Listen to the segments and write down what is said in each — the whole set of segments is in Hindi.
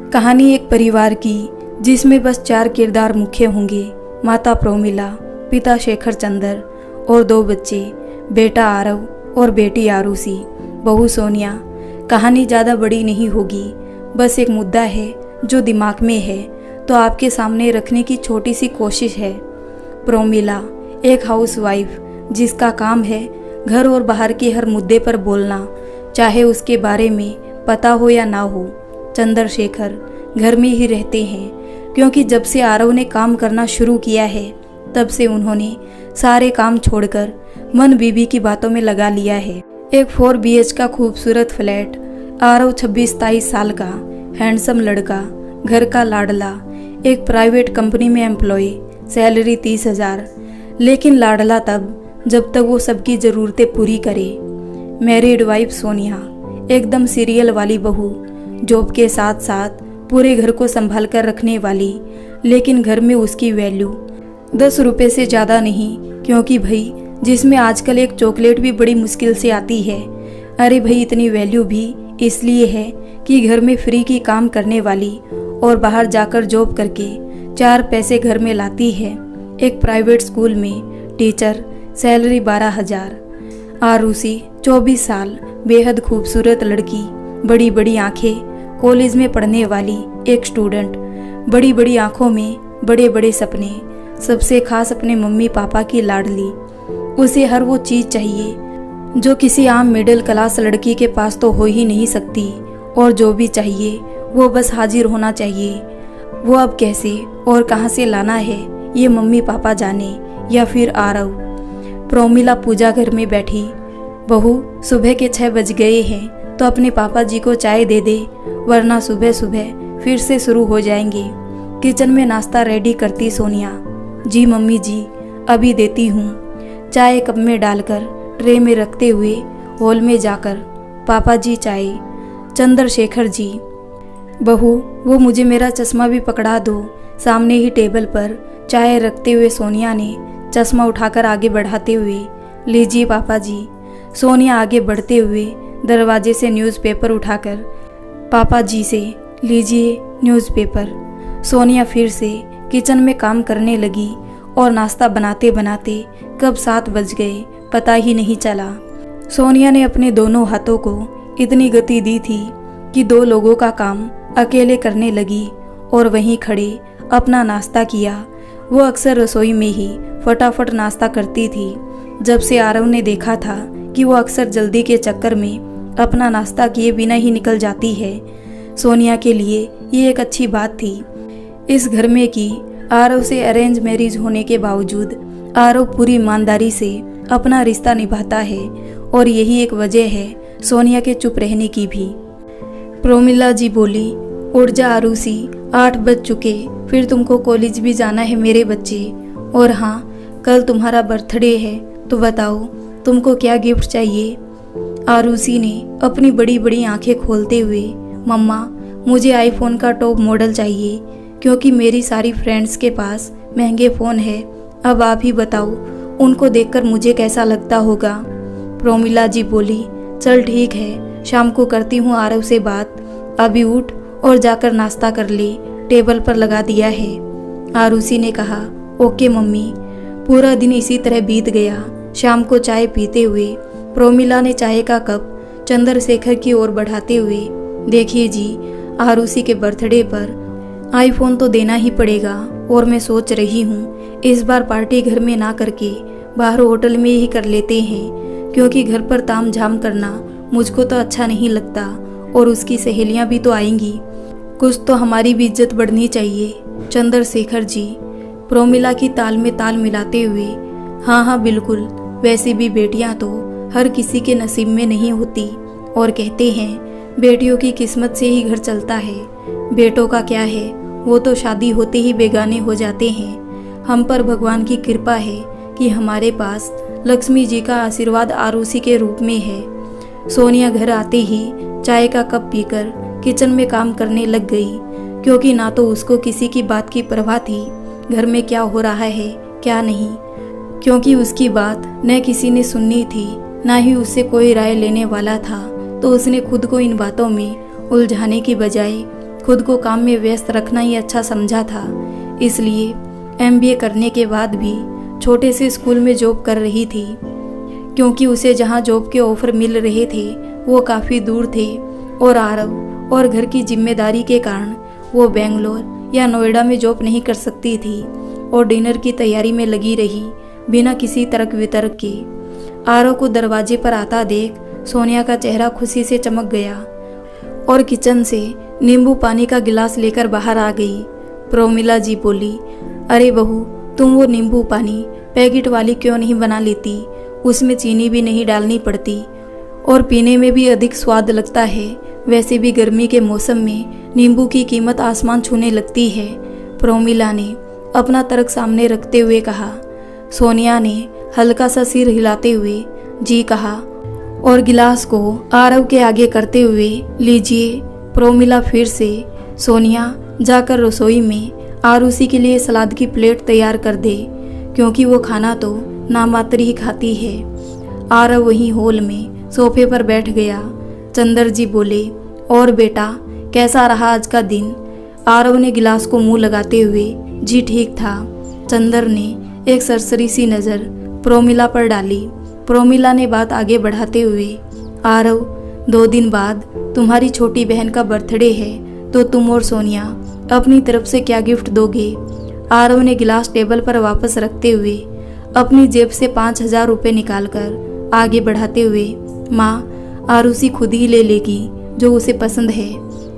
कहानी एक परिवार की जिसमें बस 4 किरदार मुख्य होंगे। माता प्रोमिला, पिता शेखर चंद्र और 2 बच्चे, बेटा आरव और बेटी आरुषि, बहू सोनिया। कहानी ज़्यादा बड़ी नहीं होगी, बस एक मुद्दा है जो दिमाग में है तो आपके सामने रखने की छोटी सी कोशिश है। प्रोमिला एक हाउसवाइफ जिसका काम है घर और बाहर के हर मुद्दे पर बोलना, चाहे उसके बारे में पता हो या ना हो। चंद्रशेखर घर में ही रहते हैं क्योंकि जब से आरव ने काम करना शुरू किया है तब से उन्होंने सारे काम छोड़कर मन बीबी की बातों में लगा लिया है। एक 4 BH का खूबसूरत फ्लैट, आरव 26-27 साल का हैंडसम लड़का, घर का लाडला, एक प्राइवेट कंपनी में एम्प्लॉय, सैलरी 30,000। लेकिन लाडला तब जब तक वो सबकी ज़रूरतें पूरी करे। मैरिड वाइफ सोनिया एकदम सीरियल वाली बहू, जॉब के साथ साथ पूरे घर को संभाल कर रखने वाली, लेकिन घर में उसकी वैल्यू 10 रुपये से ज़्यादा नहीं, क्योंकि भाई जिसमें आजकल एक चॉकलेट भी बड़ी मुश्किल से आती है। अरे भाई इतनी वैल्यू भी इसलिए है कि घर में फ्री की काम करने वाली और बाहर जाकर जॉब करके 4 पैसे घर में लाती है। एक प्राइवेट स्कूल में टीचर, सैलरी 12,000। आरुषि 24 साल, बेहद खूबसूरत लड़की, बड़ी बड़ी आंखें, कॉलेज में पढ़ने वाली एक स्टूडेंट, बड़ी बड़ी आंखों में बड़े बड़े सपने, सबसे खास अपने मम्मी पापा की लाडली। उसे हर वो चीज़ चाहिए जो किसी आम मिडिल क्लास लड़की के पास तो हो ही नहीं सकती, और जो भी चाहिए वो बस हाजिर होना चाहिए। वो अब कैसे और कहाँ से लाना है ये मम्मी पापा जाने या फिर आरव। प्रोमिला पूजा घर में बैठी, बहू सुबह के 6 बज गए हैं तो अपने पापा जी को चाय दे दे, वरना सुबह सुबह फिर से शुरू हो जाएंगे। किचन में नाश्ता रेडी करती सोनिया। जी मम्मी जी, अभी देती हूँ। चाय कप में डालकर ट्रे में रखते हुए हॉल में जाकर, पापा जी चाय। चंद्रशेखर जी, बहू वो मुझे मेरा चश्मा भी पकड़ा दो। सामने ही टेबल पर चाय रखते हुए सोनिया ने चश्मा उठाकर आगे बढ़ाते हुए, लीजिए पापा जी। सोनिया आगे बढ़ते हुए दरवाजे से न्यूज़पेपर उठाकर पापा जी से, लीजिए न्यूज़पेपर। सोनिया फिर से किचन में काम करने लगी और नाश्ता बनाते बनाते कब 7 बज गए पता ही नहीं चला। सोनिया ने अपने दोनों हाथों को इतनी गति दी थी कि 2 लोगों का काम अकेले करने लगी और वहीं खड़े अपना नाश्ता किया। वो अक्सर रसोई में ही फटाफट नाश्ता करती थी। जब से आरव ने देखा था कि वो अक्सर जल्दी के चक्कर में अपना नाश्ता किए बिना ही निकल जाती है, सोनिया के लिए ये एक अच्छी बात थी। इस घर में की आरव से अरेंज मैरिज होने के बावजूद आरव पूरी ईमानदारी से अपना रिश्ता निभाता है, और यही एक वजह है सोनिया के चुप रहने की भी। प्रोमिला जी बोली, उठ जा आरुषि, 8 बज चुके, फिर तुमको कॉलेज भी जाना है मेरे बच्चे। और हाँ, कल तुम्हारा बर्थडे है तो बताओ तुमको क्या गिफ्ट चाहिए। आरुषि ने अपनी बड़ी बड़ी आंखें खोलते हुए, मम्मा मुझे आईफोन का टॉप मॉडल चाहिए, क्योंकि मेरी सारी फ्रेंड्स के पास महंगे फ़ोन है। अब आप ही बताओ उनको देखकर मुझे कैसा लगता होगा। प्रोमिला जी बोली, चल ठीक है, शाम को करती हूँ आरव से बात। अभी उठ और जाकर नाश्ता कर ले, टेबल पर लगा दिया है। आरुषि ने कहा, ओके मम्मी। पूरा दिन इसी तरह बीत गया। शाम को चाय पीते हुए प्रोमिला ने चाय का कप चंद्रशेखर की ओर बढ़ाते हुए, देखिए जी, आरुषि के बर्थडे पर आईफोन तो देना ही पड़ेगा, और मैं सोच रही हूँ इस बार पार्टी घर में ना करके बाहर होटल में ही कर लेते हैं, क्योंकि घर पर ताम झाम करना मुझको तो अच्छा नहीं लगता, और उसकी सहेलियाँ भी तो आएंगी। कुछ तो हमारी भी इज्जत बढ़नी चाहिए चंद्रशेखर जी। प्रोमिला की ताल में ताल मिलाते हुए, हाँ हाँ बिल्कुल, वैसे भी बेटियां तो हर किसी के नसीब में नहीं होती, और कहते हैं बेटियों की किस्मत से ही घर चलता है। बेटों का क्या है, वो तो शादी होते ही बेगाने हो जाते हैं। हम पर भगवान की कृपा है कि हमारे पास लक्ष्मी जी का आशीर्वाद आरुषि के रूप में है। सोनिया घर आते ही चाय का कप पीकर किचन में काम करने लग गई, क्योंकि ना तो उसको किसी की बात की परवाह थी घर में क्या हो रहा है क्या नहीं, क्योंकि उसकी बात न किसी ने सुननी थी ना ही उससे कोई राय लेने वाला था। तो उसने खुद को इन बातों में उलझाने की बजाय खुद को काम में व्यस्त रखना ही अच्छा समझा था। इसलिए MBA करने के बाद भी छोटे से स्कूल में जॉब कर रही थी, क्योंकि उसे जहां जॉब के ऑफर मिल रहे थे वो काफ़ी दूर थे और आरव और घर की जिम्मेदारी के कारण वो बेंगलोर या नोएडा में जॉब नहीं कर सकती थी और डिनर की तैयारी में लगी रही बिना किसी तर्क वितर्क के। आरव को दरवाजे पर आता देख सोनिया का चेहरा खुशी से चमक गया और किचन से नींबू पानी का गिलास लेकर बाहर आ गई। प्रोमिला जी बोली, अरे बहू, तुम वो नींबू पानी पैकेट वाली क्यों नहीं बना लेती? उसमें चीनी भी नहीं डालनी पड़ती और पीने में भी अधिक स्वाद लगता है। वैसे भी गर्मी के मौसम में नींबू की कीमत आसमान छूने लगती है। प्रोमिला ने अपना तर्क सामने रखते हुए कहा। सोनिया ने हल्का सा सिर हिलाते हुए जी कहा और गिलास को आरव के आगे करते हुए, लीजिए। प्रोमिला फिर से, सोनिया जाकर रसोई में आरुषि के लिए सलाद की प्लेट तैयार कर दे, क्योंकि वो खाना तो नामात्र ही खाती है। आरव वहीं हॉल में सोफे पर बैठ गया। चंदर जी बोले, और बेटा कैसा रहा आज का दिन? आरव ने गिलास को मुंह लगाते हुए, जी ठीक था। चंदर ने एक सरसरी सी नज़र प्रोमिला पर डाली। प्रोमिला ने बात आगे बढ़ाते हुए, आरव 2 दिन बाद तुम्हारी छोटी बहन का बर्थडे है, तो तुम और सोनिया अपनी तरफ से क्या गिफ्ट दोगे? आरव ने गिलास टेबल पर वापस रखते हुए अपनी जेब से 5,000 रुपये निकालकर आगे बढ़ाते हुए, माँ आरुषि खुद ही ले लेगी जो उसे पसंद है।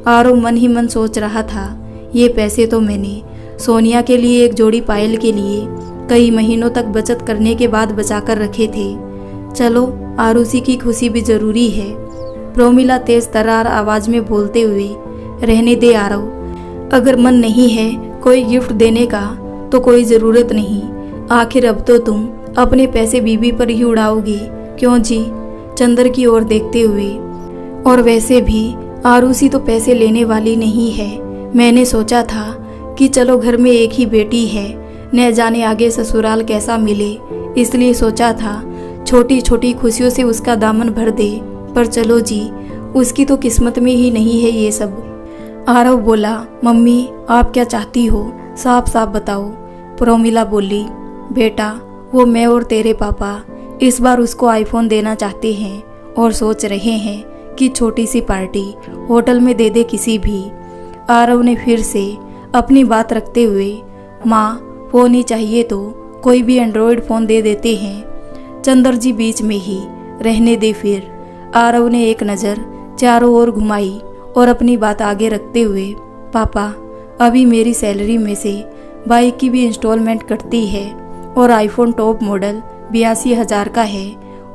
आरव मन ही मन सोच रहा था, ये पैसे तो मैंने सोनिया के लिए एक जोड़ी पायल के लिए कई महीनों तक बचत करने के बाद बचा कर रखे थे। चलो, आरुषि की खुशी भी जरूरी है। प्रोमिला तेज तर्रार आवाज में बोलते हुए, रहने दे आरव, अगर मन नहीं है कोई गिफ्ट देने का तो कोई ज़रूरत नहीं। आखिर अब तो तुम अपने पैसे बीबी पर ही उड़ाओगे, क्यों जी? चंदर की ओर देखते हुए, और वैसे भी आरुषि तो पैसे लेने वाली नहीं है। मैंने सोचा था कि चलो घर में एक ही बेटी है, न जाने आगे ससुराल कैसा मिले, इसलिए सोचा था छोटी छोटी खुशियों से उसका दामन भर दे। पर चलो जी, उसकी तो किस्मत में ही नहीं है ये सब। आरव बोला, मम्मी आप क्या चाहती हो, साफ साफ बताओ। प्रोमिला बोली, बेटा वो मैं और तेरे पापा इस बार उसको आईफोन देना चाहते हैं और सोच रहे हैं कि छोटी सी पार्टी होटल में दे दे किसी भी। आरव ने फिर से अपनी बात रखते हुए, माँ फ़ोन ही चाहिए तो कोई भी एंड्रॉयड फ़ोन दे देते हैं। चंदर जी बीच में ही, रहने दे फिर। आरव ने एक नज़र चारों ओर घुमाई और अपनी बात आगे रखते हुए, पापा अभी मेरी सैलरी में से बाइक की भी इंस्टॉलमेंट कटती है और आईफोन टॉप मॉडल 82,000 का है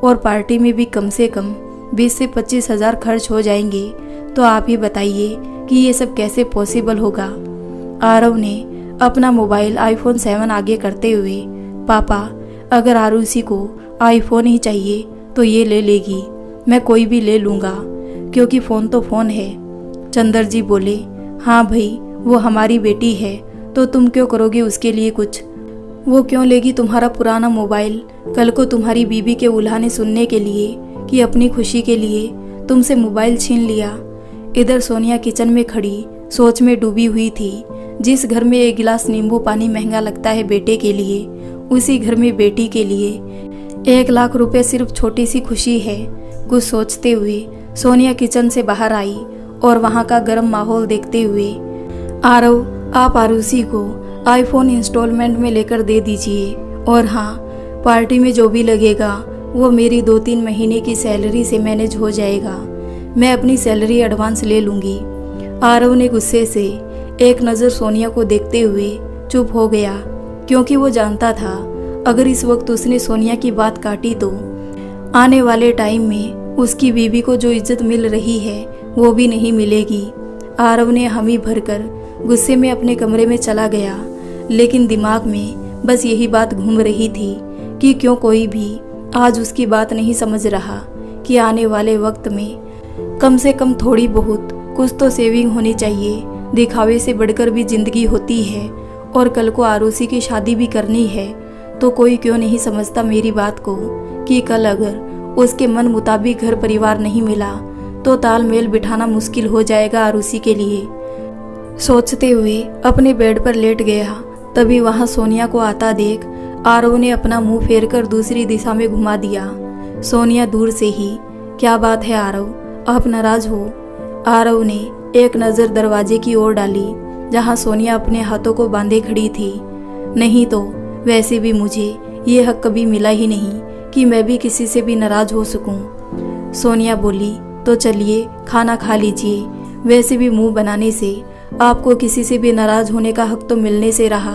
और पार्टी में भी कम से कम 20 से 25,000 खर्च हो जाएंगे। तो आप ही बताइए कि ये सब कैसे पॉसिबल होगा। आरव ने अपना मोबाइल आईफोन 7 आगे करते हुए, पापा अगर आरुषि को आईफोन ही चाहिए तो ये ले लेगी, मैं कोई भी ले लूँगा, क्योंकि फ़ोन तो फ़ोन है। चंदर जी बोले, हाँ भाई वो हमारी बेटी है तो तुम क्यों करोगे उसके लिए कुछ? वो क्यों लेगी तुम्हारा पुराना मोबाइल कल को तुम्हारी बीबी के उल्हाने सुनने के लिए कि अपनी खुशी के लिए तुमसे मोबाइल छीन लिया। इधर सोनिया किचन में खड़ी सोच में डूबी हुई थी। जिस घर में एक गिलास नींबू पानी महंगा लगता है बेटे के लिए, उसी घर में बेटी के लिए 1 लाख रुपए सिर्फ छोटी सी खुशी है। कुछ सोचते हुए सोनिया किचन से बाहर आई और वहाँ का गर्म माहौल देखते हुए, आरव आप आरुषि को आईफोन इंस्टॉलमेंट में लेकर दे दीजिए, और हाँ पार्टी में जो भी लगेगा वो मेरी 2-3 महीने की सैलरी से मैनेज हो जाएगा। मैं अपनी सैलरी एडवांस ले लूँगी। आरव ने गुस्से से एक नज़र सोनिया को देखते हुए चुप हो गया, क्योंकि वो जानता था अगर इस वक्त उसने सोनिया की बात काटी तो आने वाले टाइम में उसकी बीवी को जो इज्जत मिल रही है वो भी नहीं मिलेगी। आरव ने हामी भरकर गुस्से में अपने कमरे में चला गया, लेकिन दिमाग में बस यही बात घूम रही थी कि क्यों कोई भी आज उसकी बात नहीं समझ रहा कि आने वाले वक्त में कम से कम थोड़ी बहुत कुछ तो सेविंग होनी चाहिए। दिखावे से बढ़कर भी जिंदगी होती है, और कल को आरुषि की शादी भी करनी है, तो कोई क्यों नहीं समझता मेरी बात को कि कल अगर उसके मन मुताबिक घर परिवार नहीं मिला तो तालमेल बिठाना मुश्किल हो जाएगा आरुषि के लिए। सोचते हुए अपने बेड पर लेट गया। तभी वहां सोनिया को आता देख आरव ने अपना मुंह फेरकर दूसरी दिशा में घुमा दिया। सोनिया दूर से ही, क्या बात है आरव, आप नाराज हो? आरव ने एक नज़र दरवाजे की ओर डाली जहां सोनिया अपने हाथों को बांधे खड़ी थी। नहीं तो वैसे भी मुझे ये हक कभी मिला ही नहीं कि मैं भी किसी से भी नाराज हो सकूं। सोनिया बोली, तो चलिए खाना खा लीजिए, वैसे भी मुंह बनाने से आपको किसी से भी नाराज होने का हक तो मिलने से रहा।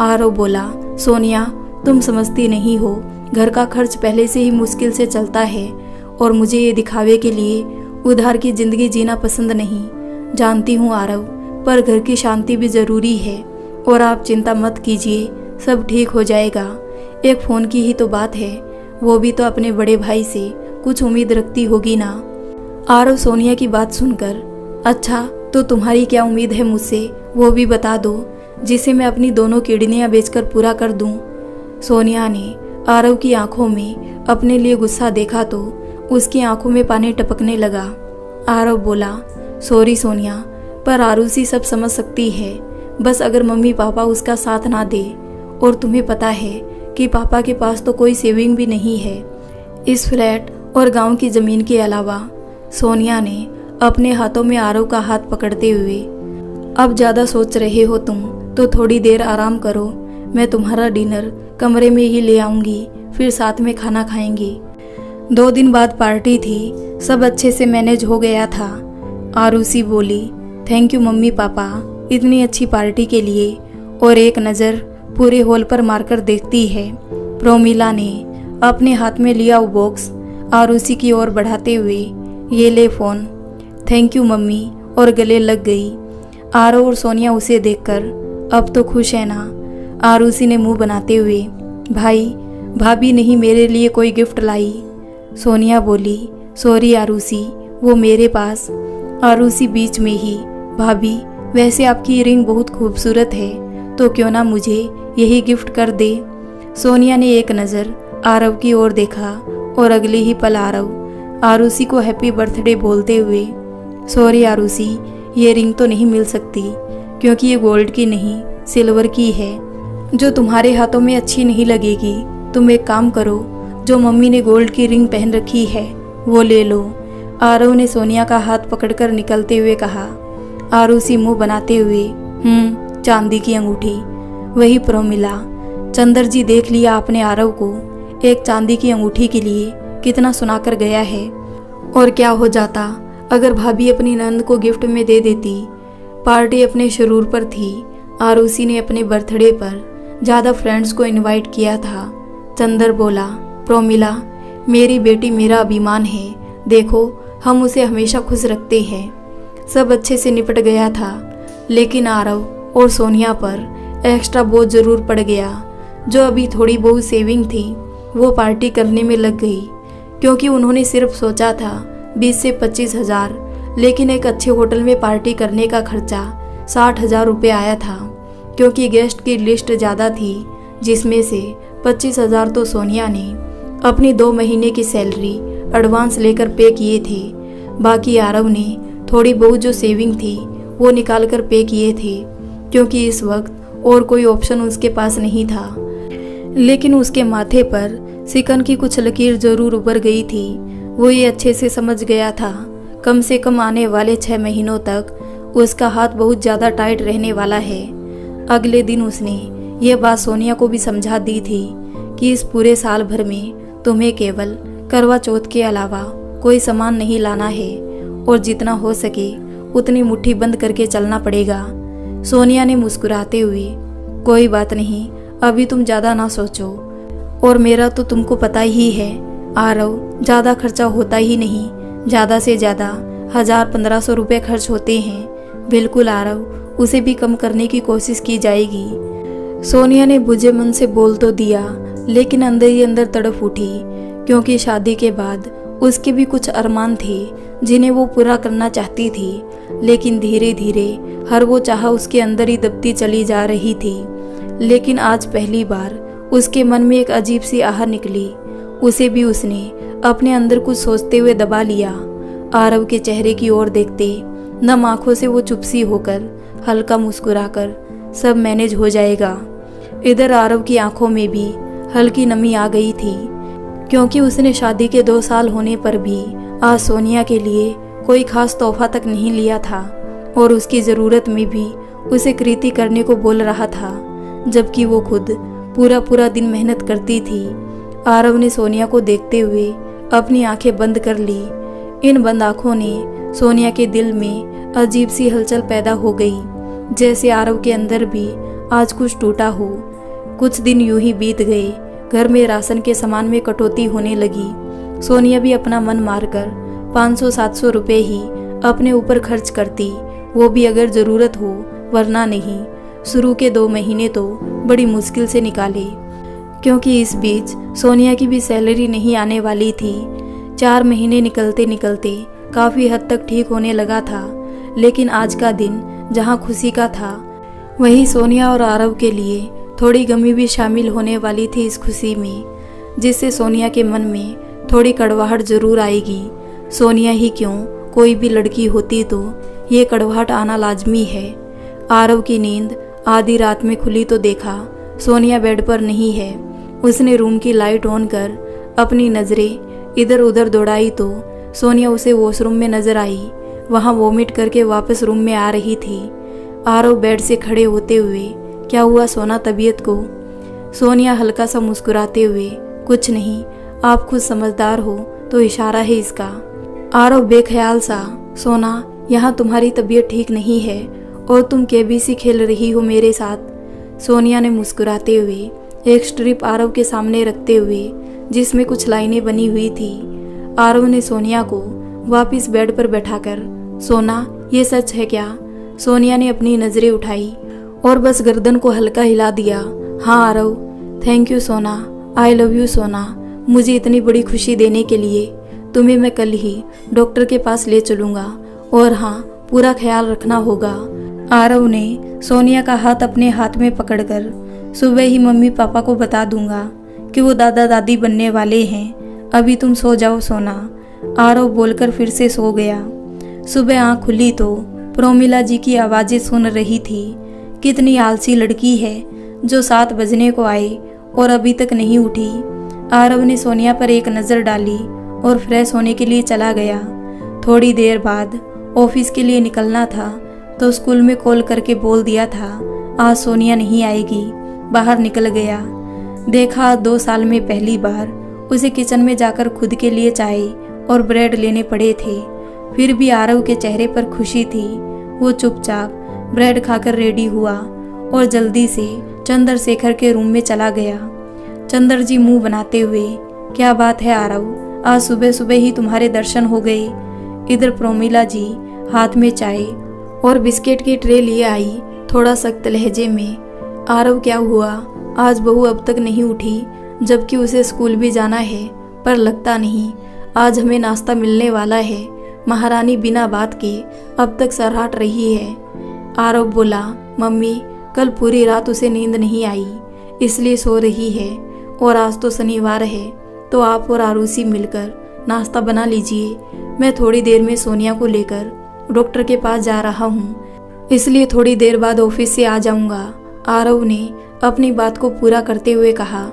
आरव बोला, सोनिया तुम समझती नहीं हो, घर का खर्च पहले से ही मुश्किल से चलता है और मुझे ये दिखावे के लिए उधार की जिंदगी जीना पसंद नहीं। जानती हूँ आरव, पर घर की शांति भी जरूरी है और आप चिंता मत कीजिए, सब ठीक हो जाएगा। एक फ़ोन की ही तो बात है, वो भी तो अपने बड़े भाई से कुछ उम्मीद रखती होगी ना। आरव सोनिया की बात सुनकर, अच्छा तो तुम्हारी क्या उम्मीद है मुझसे, वो भी बता दो, जिसे मैं अपनी दोनों किडनियां बेचकर पूरा कर दूं। सोनिया ने आरव की आंखों में अपने लिए गुस्सा देखा तो उसकी आंखों में पानी टपकने लगा। आरव बोला, सॉरी सोनिया, पर आरुषि सब समझ सकती है, बस अगर मम्मी पापा उसका साथ ना दे, और तुम्हें पता है कि पापा के पास तो कोई सेविंग भी नहीं है इस फ्लैट और गांव की ज़मीन के अलावा। सोनिया ने अपने हाथों में आरव का हाथ पकड़ते हुए, अब ज़्यादा सोच रहे हो तुम तो थोड़ी देर आराम करो, मैं तुम्हारा डिनर कमरे में ही ले आऊँगी, फिर साथ में खाना खाएंगे। 2 दिन बाद पार्टी थी, सब अच्छे से मैनेज हो गया था। आरुषि बोली, थैंक यू मम्मी पापा इतनी अच्छी पार्टी के लिए, और एक नज़र पूरे हॉल पर मारकर देखती है। प्रोमिला ने अपने हाथ में लिया वो बॉक्स आरुषि की ओर बढ़ाते हुए, ये ले फ़ोन। थैंक यू मम्मी, और गले लग गई। आरव और सोनिया उसे देखकर, अब तो खुश है ना? आरुषि ने मुंह बनाते हुए, भाई भाभी नहीं मेरे लिए कोई गिफ्ट लाई। सोनिया बोली, सॉरी आरुषि, वो मेरे पास। आरुषि बीच में ही, भाभी वैसे आपकी रिंग बहुत खूबसूरत है, तो क्यों ना मुझे यही गिफ्ट कर दे। सोनिया ने एक नज़र आरव की ओर देखा और अगले ही पल आरव आरुषि को हैप्पी बर्थडे बोलते हुए, सॉरी आरुषि, ये रिंग तो नहीं मिल सकती क्योंकि ये गोल्ड की नहीं सिल्वर की है, जो तुम्हारे हाथों में अच्छी नहीं लगेगी। तुम एक काम करो, जो मम्मी ने गोल्ड की रिंग पहन रखी है वो ले लो। आरव ने सोनिया का हाथ पकड़कर निकलते हुए कहा। आरुषि मुंह बनाते हुए, चांदी की अंगूठी। वही प्रोमिला, चंदर जी देख लिया आपने आरव को एक चांदी की अंगूठी के लिए कितना सुनाकर गया है। और क्या हो जाता अगर भाभी अपनी नंद को गिफ्ट में दे देती। पार्टी अपने शुरूर पर थी। आरुषि ने अपने बर्थडे पर ज़्यादा फ्रेंड्स को इनवाइट किया था। चंदर बोला, प्रोमिला मेरी बेटी मेरा अभिमान है, देखो हम उसे हमेशा खुश रखते हैं। सब अच्छे से निपट गया था, लेकिन आरव और सोनिया पर एक्स्ट्रा बोझ जरूर पड़ गया। जो अभी थोड़ी बहुत सेविंग थी वो पार्टी करने में लग गई, क्योंकि उन्होंने सिर्फ सोचा था 20 से 25 हज़ार, लेकिन एक अच्छे होटल में पार्टी करने का खर्चा 60 हज़ार रुपये आया था, क्योंकि गेस्ट की लिस्ट ज़्यादा थी, जिसमें से 25 हज़ार तो सोनिया ने अपनी 2 महीने की सैलरी एडवांस लेकर पे किए थे। बाकी आरव ने थोड़ी बहुत जो सेविंग थी वो निकाल कर पे किए थे, क्योंकि इस वक्त और कोई ऑप्शन उसके पास नहीं था। लेकिन उसके माथे पर सिकन की कुछ लकीर जरूर उभर गई थी। वो ये अच्छे से समझ गया था, कम से कम आने वाले 6 महीनों तक उसका हाथ बहुत ज़्यादा टाइट रहने वाला है। अगले दिन उसने यह बात सोनिया को भी समझा दी थी कि इस पूरे साल भर में तुम्हें केवल करवा चौथ के अलावा कोई सामान नहीं लाना है, और जितना हो सके उतनी मुट्ठी बंद करके चलना पड़ेगा। सोनिया ने मुस्कुराते हुए, कोई बात नहीं, अभी तुम ज़्यादा ना सोचो, और मेरा तो तुमको पता ही है आरव, ज़्यादा खर्चा होता ही नहीं, ज़्यादा से ज़्यादा 1000-1500 रुपये खर्च होते हैं। बिल्कुल आरव, उसे भी कम करने की कोशिश की जाएगी। सोनिया ने बुझे मन से बोल तो दिया, लेकिन अंदर ही अंदर तड़प उठी, क्योंकि शादी के बाद उसके भी कुछ अरमान थे जिन्हें वो पूरा करना चाहती थी, लेकिन धीरे धीरे हर वो चाह उसके अंदर ही दबती चली जा रही थी। लेकिन आज पहली बार उसके मन में एक अजीब सी आह निकली, उसे भी उसने अपने अंदर कुछ सोचते हुए दबा लिया। आरव के चेहरे की ओर देखते नम आंखों से वो चुप सी होकर हल्का मुस्कुराकर सब मैनेज हो जाएगा। इधर आरव की आंखों में भी हल्की नमी आ गई थी, क्योंकि उसने शादी के 2 साल होने पर भी आज सोनिया के लिए कोई खास तोहफा तक नहीं लिया था और उसकी ज़रूरत में भी उसे कृति करने को बोल रहा था, जबकि वो खुद पूरा पूरा दिन मेहनत करती थी। आरव ने सोनिया को देखते हुए अपनी आंखें बंद कर ली। इन बंद आंखों ने सोनिया के दिल में अजीब सी हलचल पैदा हो गई, जैसे आरव के अंदर भी आज कुछ टूटा हो। कुछ दिन यूं ही बीत गए। घर में राशन के सामान में कटौती होने लगी। सोनिया भी अपना मन मारकर 500-700 रुपये ही अपने ऊपर खर्च करती, वो भी अगर ज़रूरत हो, वरना नहीं। शुरू के 2 महीने तो बड़ी मुश्किल से निकाले, क्योंकि इस बीच सोनिया की भी सैलरी नहीं आने वाली थी। 4 महीने निकलते निकलते काफ़ी हद तक ठीक होने लगा था, लेकिन आज का दिन जहाँ खुशी का था, वहीं सोनिया और आरव के लिए थोड़ी गमी भी शामिल होने वाली थी इस खुशी में, जिससे सोनिया के मन में थोड़ी कड़वाहट जरूर आएगी। सोनिया ही क्यों, कोई भी लड़की होती तो ये कड़वाहट आना लाजमी है। आरव की नींद आधी रात में खुली तो देखा सोनिया बेड पर नहीं है। उसने रूम की लाइट ऑन कर अपनी नज़रें इधर उधर दौड़ाई तो सोनिया उसे वॉशरूम में नजर आई। वहाँ वॉमिट करके वापस रूम में आ रही थी। आरव बेड से खड़े होते हुए, क्या हुआ सोना, तबीयत को? सोनिया हल्का सा मुस्कुराते हुए, कुछ नहीं, आप खुद समझदार हो तो इशारा है इसका। आरव बेख्याल सा, सोना यहाँ तुम्हारी तबीयत ठीक नहीं है और तुम केबीसी खेल रही हो मेरे साथ। सोनिया ने मुस्कुराते हुए एक स्ट्रिप आरव के सामने रखते हुए, जिसमें कुछ लाइनें बनी हुई थी। आरव ने सोनिया को वापस बेड पर बैठाकर, सोना ये सच है क्या? सोनिया ने अपनी नज़रें उठाई और बस गर्दन को हल्का हिला दिया। हाँ आरव, थैंक यू सोना, आई लव यू सोना, मुझे इतनी बड़ी खुशी देने के लिए। तुम्हें मैं कल ही डॉक्टर के पास ले चलूँगा और हाँ, पूरा ख्याल रखना होगा। आरव ने सोनिया का हाथ अपने हाथ में पकड़कर, सुबह ही मम्मी पापा को बता दूंगा कि वो दादा दादी बनने वाले हैं, अभी तुम सो जाओ सोना। आरव बोलकर फिर से सो गया। सुबह आँख खुली तो प्रोमिला जी की आवाज़ें सुन रही थी। कितनी आलसी लड़की है जो 7 बजने को आई और अभी तक नहीं उठी। आरव ने सोनिया पर एक नज़र डाली और फ्रेश होने के लिए चला गया। थोड़ी देर बाद ऑफिस के लिए निकलना था तो स्कूल में कॉल करके बोल दिया था आज सोनिया नहीं आएगी। बाहर निकल गया, देखा 2 साल में पहली बार उसे किचन में जाकर खुद के लिए चाय और ब्रेड लेने पड़े थे। फिर भी आरव के चेहरे पर खुशी थी। वो चुपचाप ब्रेड खाकर रेडी हुआ और जल्दी से चंद्रशेखर के रूम में चला गया। चंद्र जी मुंह बनाते हुए, क्या बात है आरव, आज सुबह सुबह ही तुम्हारे दर्शन हो गए। इधर प्रोमिला जी हाथ में चाय और बिस्किट की ट्रे लिए आई, थोड़ा सख्त लहजे में। आरव क्या हुआ, आज बहू अब तक नहीं उठी, जबकि उसे स्कूल भी जाना है, पर लगता नहीं आज हमें नाश्ता मिलने वाला है। महारानी बिना बात के अब तक सरहाट रही है। आरव बोला, मम्मी कल पूरी रात उसे नींद नहीं आई, इसलिए सो रही है, और आज तो शनिवार है, तो आप और आरुषि मिलकर नाश्ता बना लीजिए। मैं थोड़ी देर में सोनिया को लेकर डॉक्टर के पास जा रहा हूँ, इसलिए थोड़ी देर बाद ऑफिस से आ जाऊँगा। आरव ने अपनी बात को पूरा करते हुए कहा।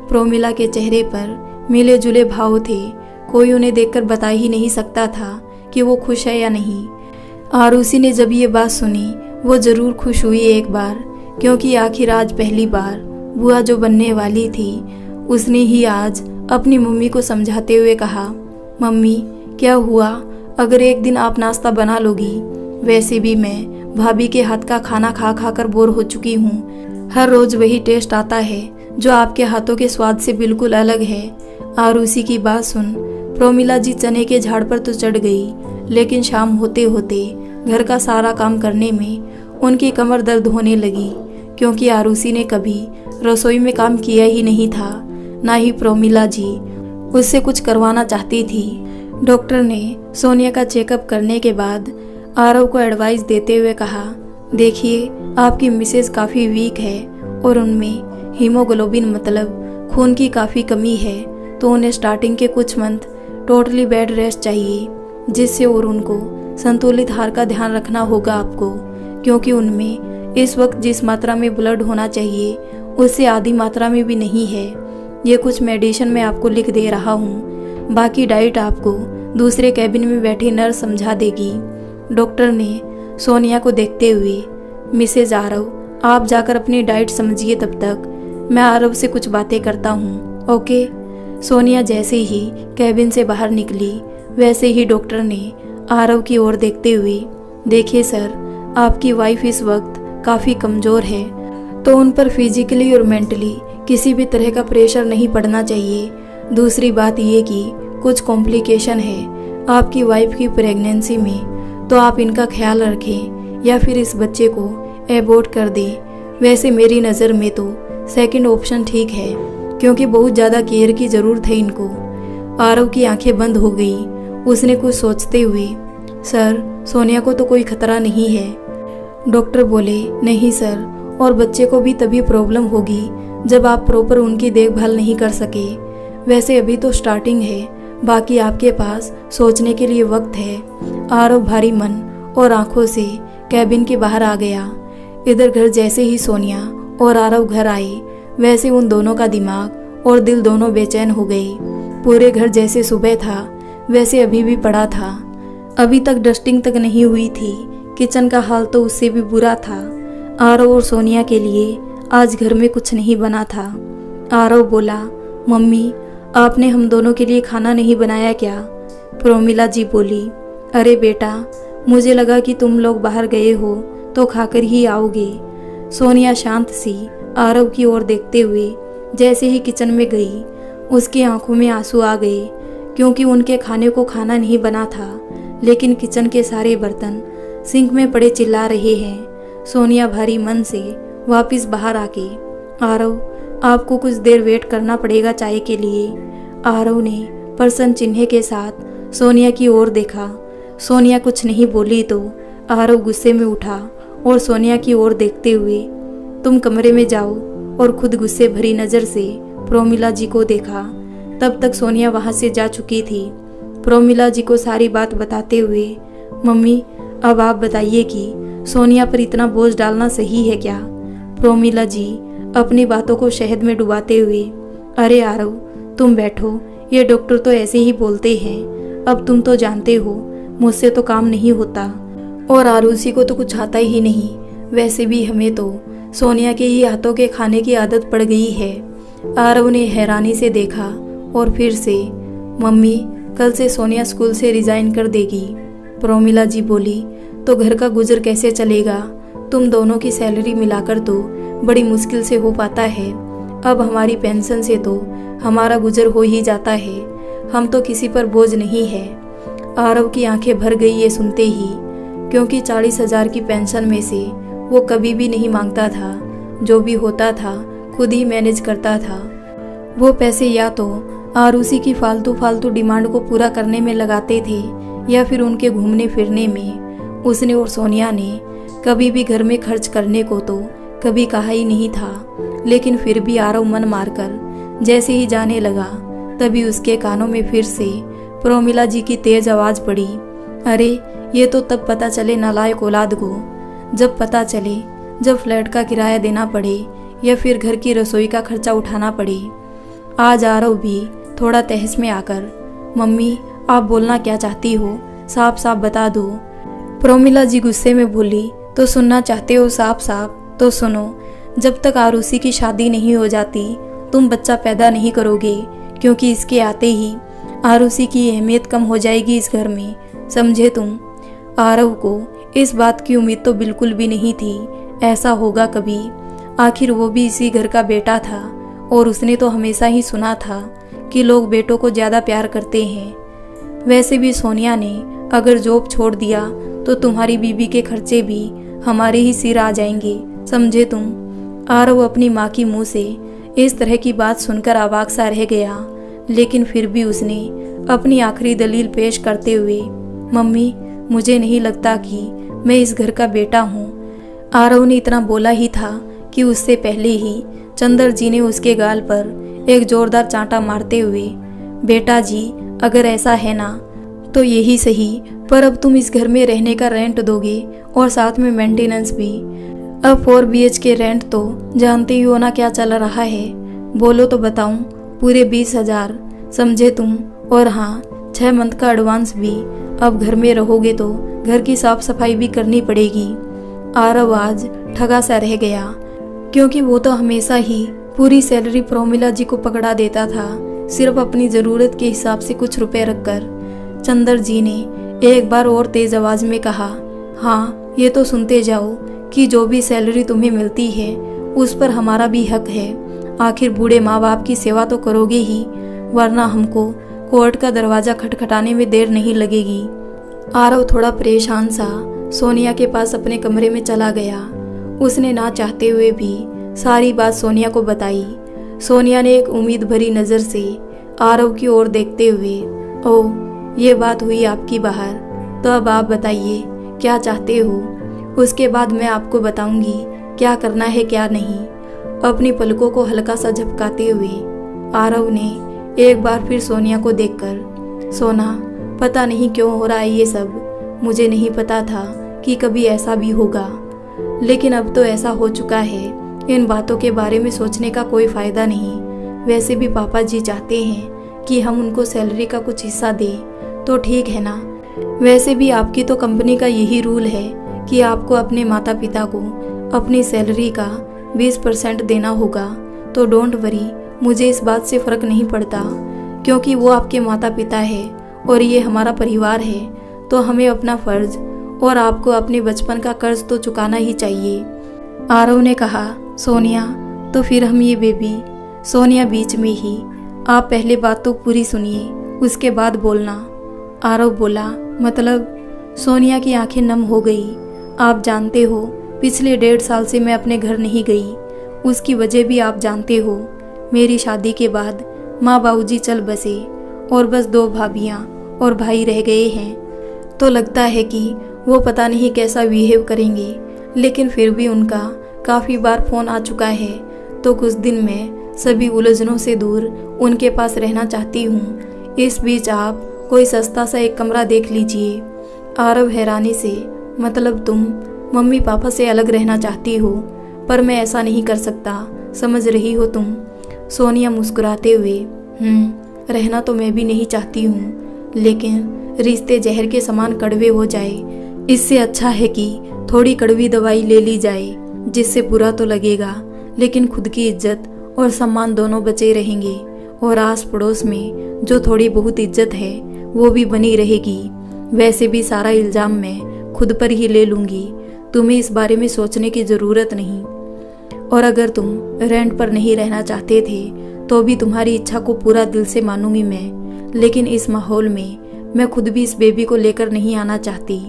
प्रोमिला के चेहरे पर मिले जुले भाव थे। कोई उन्हें देखकर बता ही नहीं सकता था कि वो खुश है या नहीं। आरुषि ने जब ये बात सुनी, वो जरूर खुश हुई एक बार, क्योंकि आखिर आज पहली बार बुआ जो बनने वाली थी, उसने ही आज अपनी मम्मी को समझाते हुए कहा, मम्मी क्या हुआ अगर एक दिन आप नाश्ता बना लोगी? वैसे भी मैं भाभी के हाथ का खाना खा खा कर बोर हो चुकी हूँ। हर रोज वही टेस्ट आता है जो आपके हाथों के स्वाद से बिल्कुल अलग है। आरुषि की बात सुन प्रोमिला जी चने के झाड़ पर तो चढ़ गई, लेकिन शाम होते होते घर का सारा काम करने में उनकी कमर दर्द होने लगी, क्योंकि आरुषि ने कभी रसोई में काम किया ही नहीं था, ना ही प्रोमिला जी उससे कुछ करवाना चाहती थी। डॉक्टर ने सोनिया का चेकअप करने के बाद आरव को एडवाइस देते हुए कहा, देखिए आपकी मिसेज काफ़ी वीक है और उनमें हीमोग्लोबिन मतलब खून की काफ़ी कमी है, तो उन्हें स्टार्टिंग के कुछ मंथ टोटली बेड रेस्ट चाहिए, जिससे और उनको संतुलित आहार का ध्यान रखना होगा आपको, क्योंकि उनमें इस वक्त जिस मात्रा में ब्लड होना चाहिए उससे आधी मात्रा में भी नहीं है। ये कुछ मेडिसिन मैं आपको लिख दे रहा हूँ, बाकी डाइट आपको दूसरे कैबिन में बैठी नर्स समझा देगी। डॉक्टर ने सोनिया को देखते हुए, मिसेज आरव, आप जाकर अपनी डाइट समझिए, तब तक मैं आरव से कुछ बातें करता हूँ, ओके। सोनिया जैसे ही कैबिन से बाहर निकली वैसे ही डॉक्टर ने आरव की ओर देखते हुए, देखिए सर, आपकी वाइफ इस वक्त काफ़ी कमज़ोर है, तो उन पर फिजिकली और मेंटली किसी भी तरह का प्रेशर नहीं पड़ना चाहिए। दूसरी बात ये कि कुछ कॉम्प्लिकेशन है आपकी वाइफ की प्रेगनेंसी में, तो आप इनका ख्याल रखें या फिर इस बच्चे को एबॉर्ट कर दें। वैसे मेरी नज़र में तो सेकंड ऑप्शन ठीक है, क्योंकि बहुत ज़्यादा केयर की ज़रूरत है इनको। आरव की आंखें बंद हो गई। उसने कुछ सोचते हुए, सर, सोनिया को तो कोई खतरा नहीं है। डॉक्टर बोले, नहीं सर, और बच्चे को भी तभी प्रॉब्लम होगी जब आप प्रॉपर उनकी देखभाल नहीं कर सके। वैसे अभी तो स्टार्टिंग है, बाकी आपके पास सोचने के लिए वक्त है। आरव भारी मन और आंखों से कैबिन के बाहर आ गया। इधर घर जैसे ही सोनिया और आरव घर आए वैसे उन दोनों का दिमाग और दिल दोनों बेचैन हो गए। पूरे घर जैसे सुबह था वैसे अभी भी पड़ा था। अभी तक डस्टिंग तक नहीं हुई थी। किचन का हाल तो उससे भी बुरा था। आरव और सोनिया के लिए आज घर में कुछ नहीं बना था। आरव बोला, मम्मी, आपने हम दोनों के लिए खाना नहीं बनाया क्या? प्रोमिला जी बोली, अरे बेटा, मुझे लगा कि तुम लोग बाहर गए हो तो खाकर ही आओगे। सोनिया शांत सी आरव की ओर देखते हुए जैसे ही किचन में गई उसकी आंखों में आंसू आ गए, क्योंकि उनके खाने को खाना नहीं बना था, लेकिन किचन के सारे बर्तन सिंक में पड़े चिल्ला रहे हैं। सोनिया भारी मन से वापस बाहर आके, आरव, आपको कुछ देर वेट करना पड़ेगा चाय के लिए। आरव ने प्रश्न चिन्ह के साथ सोनिया की ओर देखा। सोनिया कुछ नहीं बोली तो आरव गुस्से में उठा और सोनिया की ओर देखते हुए, तुम कमरे में जाओ, और खुद गुस्से भरी नज़र से प्रोमिला जी को देखा। तब तक सोनिया वहाँ से जा चुकी थी। प्रोमिला जी को सारी बात बताते हुए, मम्मी, अब आप बताइए कि सोनिया पर इतना बोझ डालना सही है क्या? प्रोमिला जी अपनी बातों को शहद में डुबाते हुए, अरे आरव, तुम बैठो, ये डॉक्टर तो ऐसे ही बोलते हैं। अब तुम तो जानते हो मुझसे तो काम नहीं होता, और आरुषि को तो कुछ आता ही नहीं। वैसे भी हमें तो सोनिया के ही हाथों के खाने की आदत पड़ गई है। आरव ने हैरानी से देखा और फिर से, मम्मी, कल से सोनिया स्कूल से रिजाइन कर देगी। प्रोमिला जी बोली, तो घर का गुजर कैसे चलेगा? तुम दोनों की सैलरी मिलाकर तो बड़ी मुश्किल से हो पाता है। अब हमारी पेंशन से तो हमारा गुजर हो ही जाता है। हम तो किसी पर बोझ नहीं है। आरव की आंखें भर गई ये सुनते ही, क्योंकि 40,000 की पेंशन में से वो कभी भी नहीं मांगता था। जो भी होता था खुद ही मैनेज करता था। वो पैसे या तो आरुषि की फालतू डिमांड को पूरा करने में लगाते थे या फिर उनके घूमने फिरने में। उसने और सोनिया ने कभी भी घर में खर्च करने को तो कभी कहा ही नहीं था, लेकिन फिर भी आरव मन मारकर जैसे ही जाने लगा तभी उसके कानों में फिर से प्रोमिला जी की तेज आवाज पड़ी, अरे ये तो तब पता चले नालायक औलाद को, जब पता चले जब फ्लैट का किराया देना पड़े या फिर घर की रसोई का खर्चा उठाना पड़े। आज आरव भी थोड़ा तहस में आकर, मम्मी, आप बोलना क्या चाहती हो? साफ साफ बता दो। प्रोमिला जी गुस्से में बोली, तो सुनना चाहते हो साफ साफ तो सुनो। जब तक आरुषि की शादी नहीं हो जाती तुम बच्चा पैदा नहीं करोगे, क्योंकि इसके आते ही आरुषि की अहमियत कम हो जाएगी इस घर में, समझे तुम? आरव को इस बात की उम्मीद तो बिल्कुल भी नहीं थी ऐसा होगा कभी। आखिर वो भी इसी घर का बेटा था और उसने तो हमेशा ही सुना था कि लोग बेटों को ज़्यादा प्यार करते हैं। वैसे भी सोनिया ने अगर जॉब छोड़ दिया तो तुम्हारी बीबी के खर्चे भी हमारे ही सिर आ जाएंगे, समझे तुम? आरव अपनी माँ की मुँह से इस तरह की बात सुनकर अवाक सा रह गया, लेकिन फिर भी उसने अपनी आखिरी दलील पेश करते हुए, मम्मी, मुझे नहीं लगता कि मैं इस घर का बेटा हूँ। आरव ने इतना बोला ही था कि उससे पहले ही चंदर जी ने उसके गाल पर एक जोरदार चांटा मारते हुए, बेटा जी, अगर ऐसा है ना तो यही सही, पर अब तुम इस घर में रहने का रेंट दोगे और साथ में मेंटेनेंस भी। अब 4 BHK रेंट तो जानते ही हो ना क्या चल रहा है। बोलो तो बताऊं, पूरे 20,000 समझे तुम। और हाँ, 6 मंथ का एडवांस भी। अब घर में रहोगे तो घर की साफ सफाई भी करनी पड़ेगी। आरव आज ठगा सा रह गया, क्योंकि वो तो हमेशा ही पूरी सैलरी प्रोमिला जी को पकड़ा देता था, सिर्फ अपनी ज़रूरत के हिसाब से कुछ रुपए रखकर। चंदर जी ने एक बार और तेज आवाज में कहा, हाँ ये तो सुनते जाओ कि जो भी सैलरी तुम्हें मिलती है उस पर हमारा भी हक है। आखिर बूढ़े माँ बाप की सेवा तो करोगे ही, वरना हमको कोर्ट का दरवाजा खटखटाने में देर नहीं लगेगी। आरव थोड़ा परेशान सा सोनिया के पास अपने कमरे में चला गया। उसने ना चाहते हुए भी सारी बात सोनिया को बताई। सोनिया ने एक उम्मीद भरी नज़र से आरव की ओर देखते हुए, ओह ये बात हुई आपकी बाहर, तो अब आप बताइए क्या चाहते हो, उसके बाद मैं आपको बताऊंगी क्या करना है क्या नहीं। अपनी पलकों को हल्का सा झपकाते हुए आरव ने एक बार फिर सोनिया को देखकर, सोना पता नहीं क्यों हो रहा है ये सब, मुझे नहीं पता था कि कभी ऐसा भी होगा, लेकिन अब तो ऐसा हो चुका है। इन बातों के बारे में सोचने का कोई फ़ायदा नहीं। वैसे भी पापा जी चाहते हैं कि हम उनको सैलरी का कुछ हिस्सा दें तो ठीक है ना। वैसे भी आपकी तो कंपनी का यही रूल है कि आपको अपने माता पिता को अपनी सैलरी का 20% देना होगा। तो डोंट वरी, मुझे इस बात से फ़र्क नहीं पड़ता, क्योंकि वो आपके माता पिता है और ये हमारा परिवार है, तो हमें अपना फ़र्ज़ और आपको अपने बचपन का कर्ज तो चुकाना ही चाहिए। आरव ने कहा, सोनिया तो फिर हम ये बेबी। सोनिया बीच में ही, आप पहले बात तो पूरी सुनिए, उसके बाद बोलना। आरव बोला, मतलब? सोनिया की आंखें नम हो गई। आप जानते हो पिछले 1.5 साल से मैं अपने घर नहीं गई, उसकी वजह भी आप जानते हो। मेरी शादी के बाद माँ बाबूजी चल बसे और बस 2 भाभियाँ और भाई रह गए हैं। तो लगता है कि वो पता नहीं कैसा बिहेव करेंगे, लेकिन फिर भी उनका काफ़ी बार फ़ोन आ चुका है, तो कुछ दिन मैं सभी उलझनों से दूर उनके पास रहना चाहती हूँ। इस बीच आप कोई सस्ता सा एक कमरा देख लीजिए। आरव हैरानी से, मतलब तुम मम्मी पापा से अलग रहना चाहती हो? पर मैं ऐसा नहीं कर सकता, समझ रही हो तुम? सोनिया मुस्कुराते हुए, रहना तो मैं भी नहीं चाहती हूँ, लेकिन रिश्ते जहर के समान कड़वे हो जाए, इससे अच्छा है कि थोड़ी कड़वी दवाई ले ली जाए, जिससे बुरा तो लगेगा लेकिन खुद की इज्जत और सम्मान दोनों बचे रहेंगे, और आस पड़ोस में जो थोड़ी बहुत इज्जत है वो भी बनी रहेगी। वैसे भी सारा इल्ज़ाम मैं खुद पर ही ले लूँगी, तुम्हें इस बारे में सोचने की ज़रूरत नहीं। और अगर तुम रेंट पर नहीं रहना चाहते थे तो भी तुम्हारी इच्छा को पूरा दिल से मानूंगी मैं, लेकिन इस माहौल में मैं खुद भी इस बेबी को लेकर नहीं आना चाहती।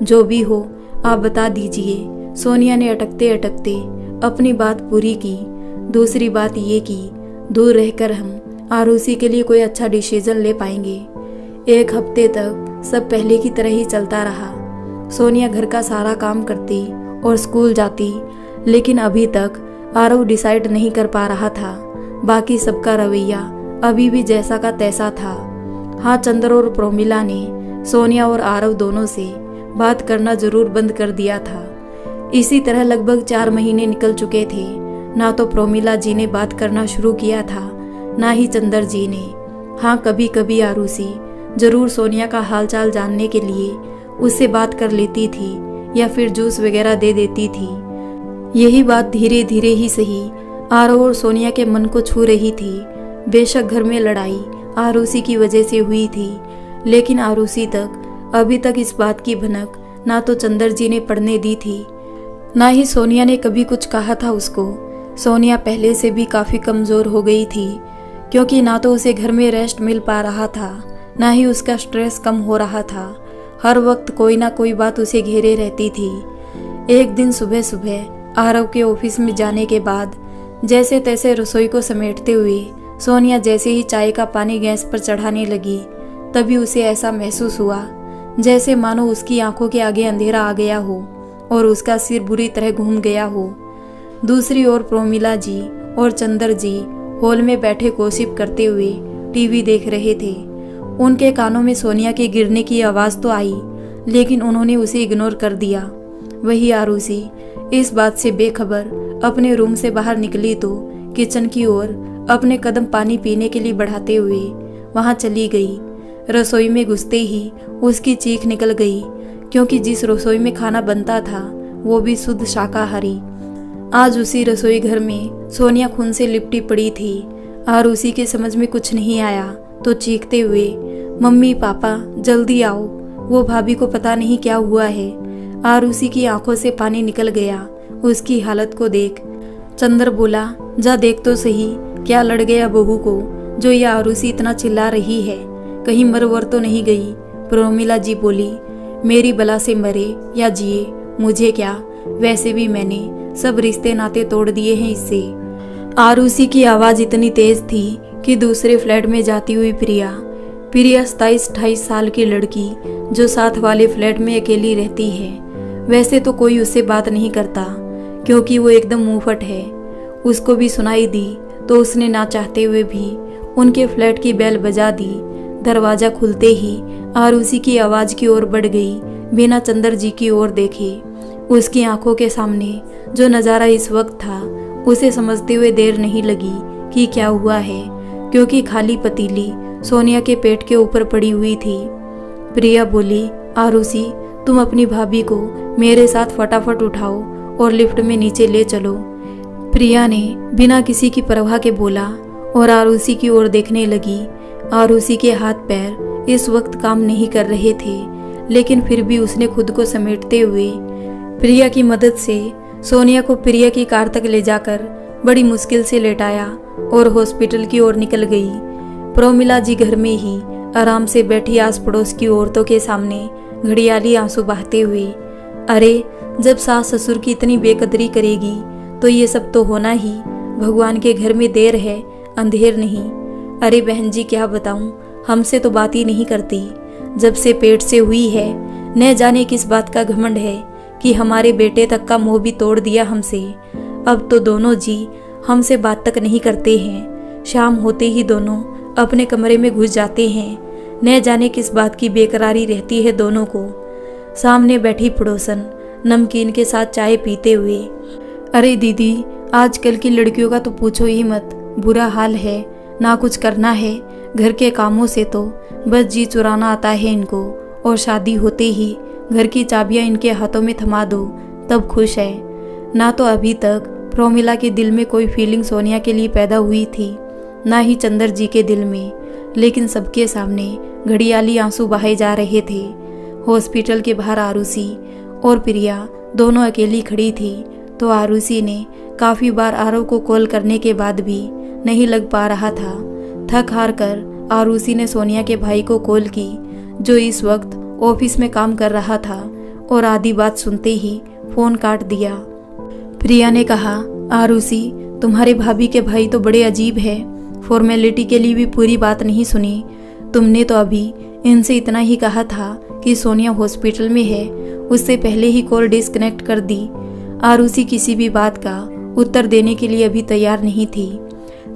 जो भी हो आप बता दीजिए। सोनिया ने अटकते अटकते अपनी बात पूरी की। दूसरी बात ये कि दूर रहकर हम आरुषि के लिए कोई अच्छा डिसीजन ले पाएंगे। 1 हफ्ते तक सब पहले की तरह ही चलता रहा। सोनिया घर का सारा काम करती और स्कूल जाती, लेकिन अभी तक आरव डिसाइड नहीं कर पा रहा था। बाकी सबका रवैया अभी भी जैसा का तैसा था। हाँ, चंद्र और प्रोमिला ने सोनिया और आरव दोनों से बात करना जरूर बंद कर दिया था। इसी तरह लगभग 4 महीने निकल चुके थे। ना तो प्रोमिला जी ने बात करना शुरू किया था, ना ही चंद्र जी ने। हाँ, कभी कभी आरुषि जरूर सोनिया का हालचाल जानने के लिए उससे बात कर लेती थी या फिर जूस वगैरह दे देती थी। यही बात धीरे धीरे ही सही आरव और सोनिया के मन को छू रही थी। बेशक घर में लड़ाई आरुषि की वजह से हुई थी, लेकिन आरुषि तक अभी तक इस बात की भनक ना तो चंद्र जी ने पड़ने दी थी, ना ही सोनिया ने कभी कुछ कहा था उसको। सोनिया पहले से भी काफ़ी कमज़ोर हो गई थी, क्योंकि ना तो उसे घर में रेस्ट मिल पा रहा था, ना ही उसका स्ट्रेस कम हो रहा था। हर वक्त कोई ना कोई बात उसे घेरे रहती थी। एक दिन सुबह सुबह आरव के ऑफिस में जाने के बाद जैसे तैसे रसोई को समेटते हुए सोनिया जैसे ही चाय का पानी गैस पर चढ़ाने लगी, तभी उसे ऐसा महसूस हुआ जैसे मानो उसकी आंखों के आगे अंधेरा आ गया हो और उसका सिर बुरी तरह घूम गया हो। दूसरी ओर प्रोमिला जी और चंद्र जी हॉल में बैठे गॉसिप करते हुए टीवी देख रहे थे। उनके कानों में सोनिया के गिरने की आवाज़ तो आई, लेकिन उन्होंने उसे इग्नोर कर दिया। वही आरुषि इस बात से बेखबर अपने रूम से बाहर निकली तो किचन की ओर अपने कदम पानी पीने के लिए बढ़ाते हुए वहां चली गई। रसोई में घुसते ही उसकी चीख निकल गई, क्योंकि जिस रसोई में खाना बनता था वो भी शुद्ध शाकाहारी। आज उसी रसोई घर में सोनिया खून से लिपटी पड़ी थी। आरुषि के समझ में कुछ नहीं आया तो चीखते हुए, मम्मी पापा जल्दी आओ, वो भाभी को पता नहीं क्या हुआ है। आरुषि की आंखों से पानी निकल गया उसकी हालत को देख। चंद्र बोला, जा देख तो सही क्या लड़ गया बहू को, जो ये आरुषि इतना चिल्ला रही है, कहीं मर वर तो नहीं गई। प्रोमिला जी बोली, मेरी बला से मरे या जिए मुझे क्या, वैसे भी मैंने सब रिश्ते नाते तोड़ दिए हैं इससे। आरुषि की आवाज इतनी तेज थी कि दूसरे फ्लैट में जाती हुई प्रिया 27-28 साल की लड़की जो साथ वाले फ्लैट में अकेली रहती है। वैसे तो कोई उससे बात नहीं करता क्योंकि वो एकदम मुंहफट है। उसको भी सुनाई दी तो उसने ना चाहते हुए भी उनके फ्लैट की बेल बजा दी। दरवाजा खुलते ही आरुषि की आवाज की ओर बढ़ गई बिना चंद्र जी की ओर देखे। उसकी आंखों के सामने जो नज़ारा इस वक्त था उसे समझते हुए देर नहीं लगी कि क्या हुआ है, क्योंकि खाली पतीली सोनिया के पेट के ऊपर पड़ी हुई थी। प्रिया बोली, आरुषि तुम अपनी भाभी को मेरे साथ फटाफट उठाओ और लिफ्ट में नीचे ले चलो। प्रिया ने बिना किसी की परवाह के बोला और आरुषि की ओर देखने लगी। आरुषि के हाथ पैर इस वक्त काम नहीं कर रहे थे, लेकिन फिर भी उसने खुद को समेटते हुए प्रिया की मदद से सोनिया को प्रिया की कार तक ले जाकर बड़ी मुश्किल से लेटाया और हॉस्पिटल की ओर निकल गई। प्रोमिला जी घर में ही आराम से बैठी आस पड़ोस की औरतों के सामने घड़ियाली आंसू बहाते हुए, अरे जब सास ससुर की इतनी बेकदरी करेगी तो ये सब तो होना ही। भगवान के घर में देर है अंधेर नहीं। अरे बहन जी क्या बताऊं, हमसे तो बात ही नहीं करती। जब से पेट से हुई है न जाने किस बात का घमंड है कि हमारे बेटे तक का मोह भी तोड़ दिया हमसे। अब तो दोनों जी हमसे बात तक नहीं करते हैं। शाम होते ही दोनों अपने कमरे में घुस जाते हैं। न जाने किस बात की बेकरारी रहती है दोनों को। सामने बैठी पड़ोसन नमकीन के साथ चाय पीते हुए, अरे दीदी आजकल की लड़कियों का तो पूछो ही मत, बुरा हाल है। ना कुछ करना है घर के कामों से तो बस जी चुराना आता है इनको, और शादी होते ही घर की चाबियां इनके हाथों में थमा दो तब खुश है। ना तो अभी तक प्रोमिला के दिल में कोई फीलिंग सोनिया के लिए पैदा हुई थी, ना ही चंद्र जी के दिल में, लेकिन सबके सामने घड़ियाली आंसू बहाए जा रहे थे। हॉस्पिटल के बाहर आरुषि और प्रिया दोनों अकेली खड़ी थी तो आरुषि ने काफ़ी बार आरव को कॉल करने के बाद भी नहीं लग पा रहा था। थक हार कर आरुषि ने सोनिया के भाई को कॉल की जो इस वक्त ऑफिस में काम कर रहा था, और आधी बात सुनते ही फ़ोन काट दिया। प्रिया ने कहा, आरुषि तुम्हारे भाभी के भाई तो बड़े अजीब है, फॉर्मेलिटी के लिए भी पूरी बात नहीं सुनी। तुमने तो अभी इनसे इतना ही कहा था कि सोनिया हॉस्पिटल में है, उससे पहले ही कॉल डिस्कनेक्ट कर दी। आरुषि किसी भी बात का उत्तर देने के लिए अभी तैयार नहीं थी।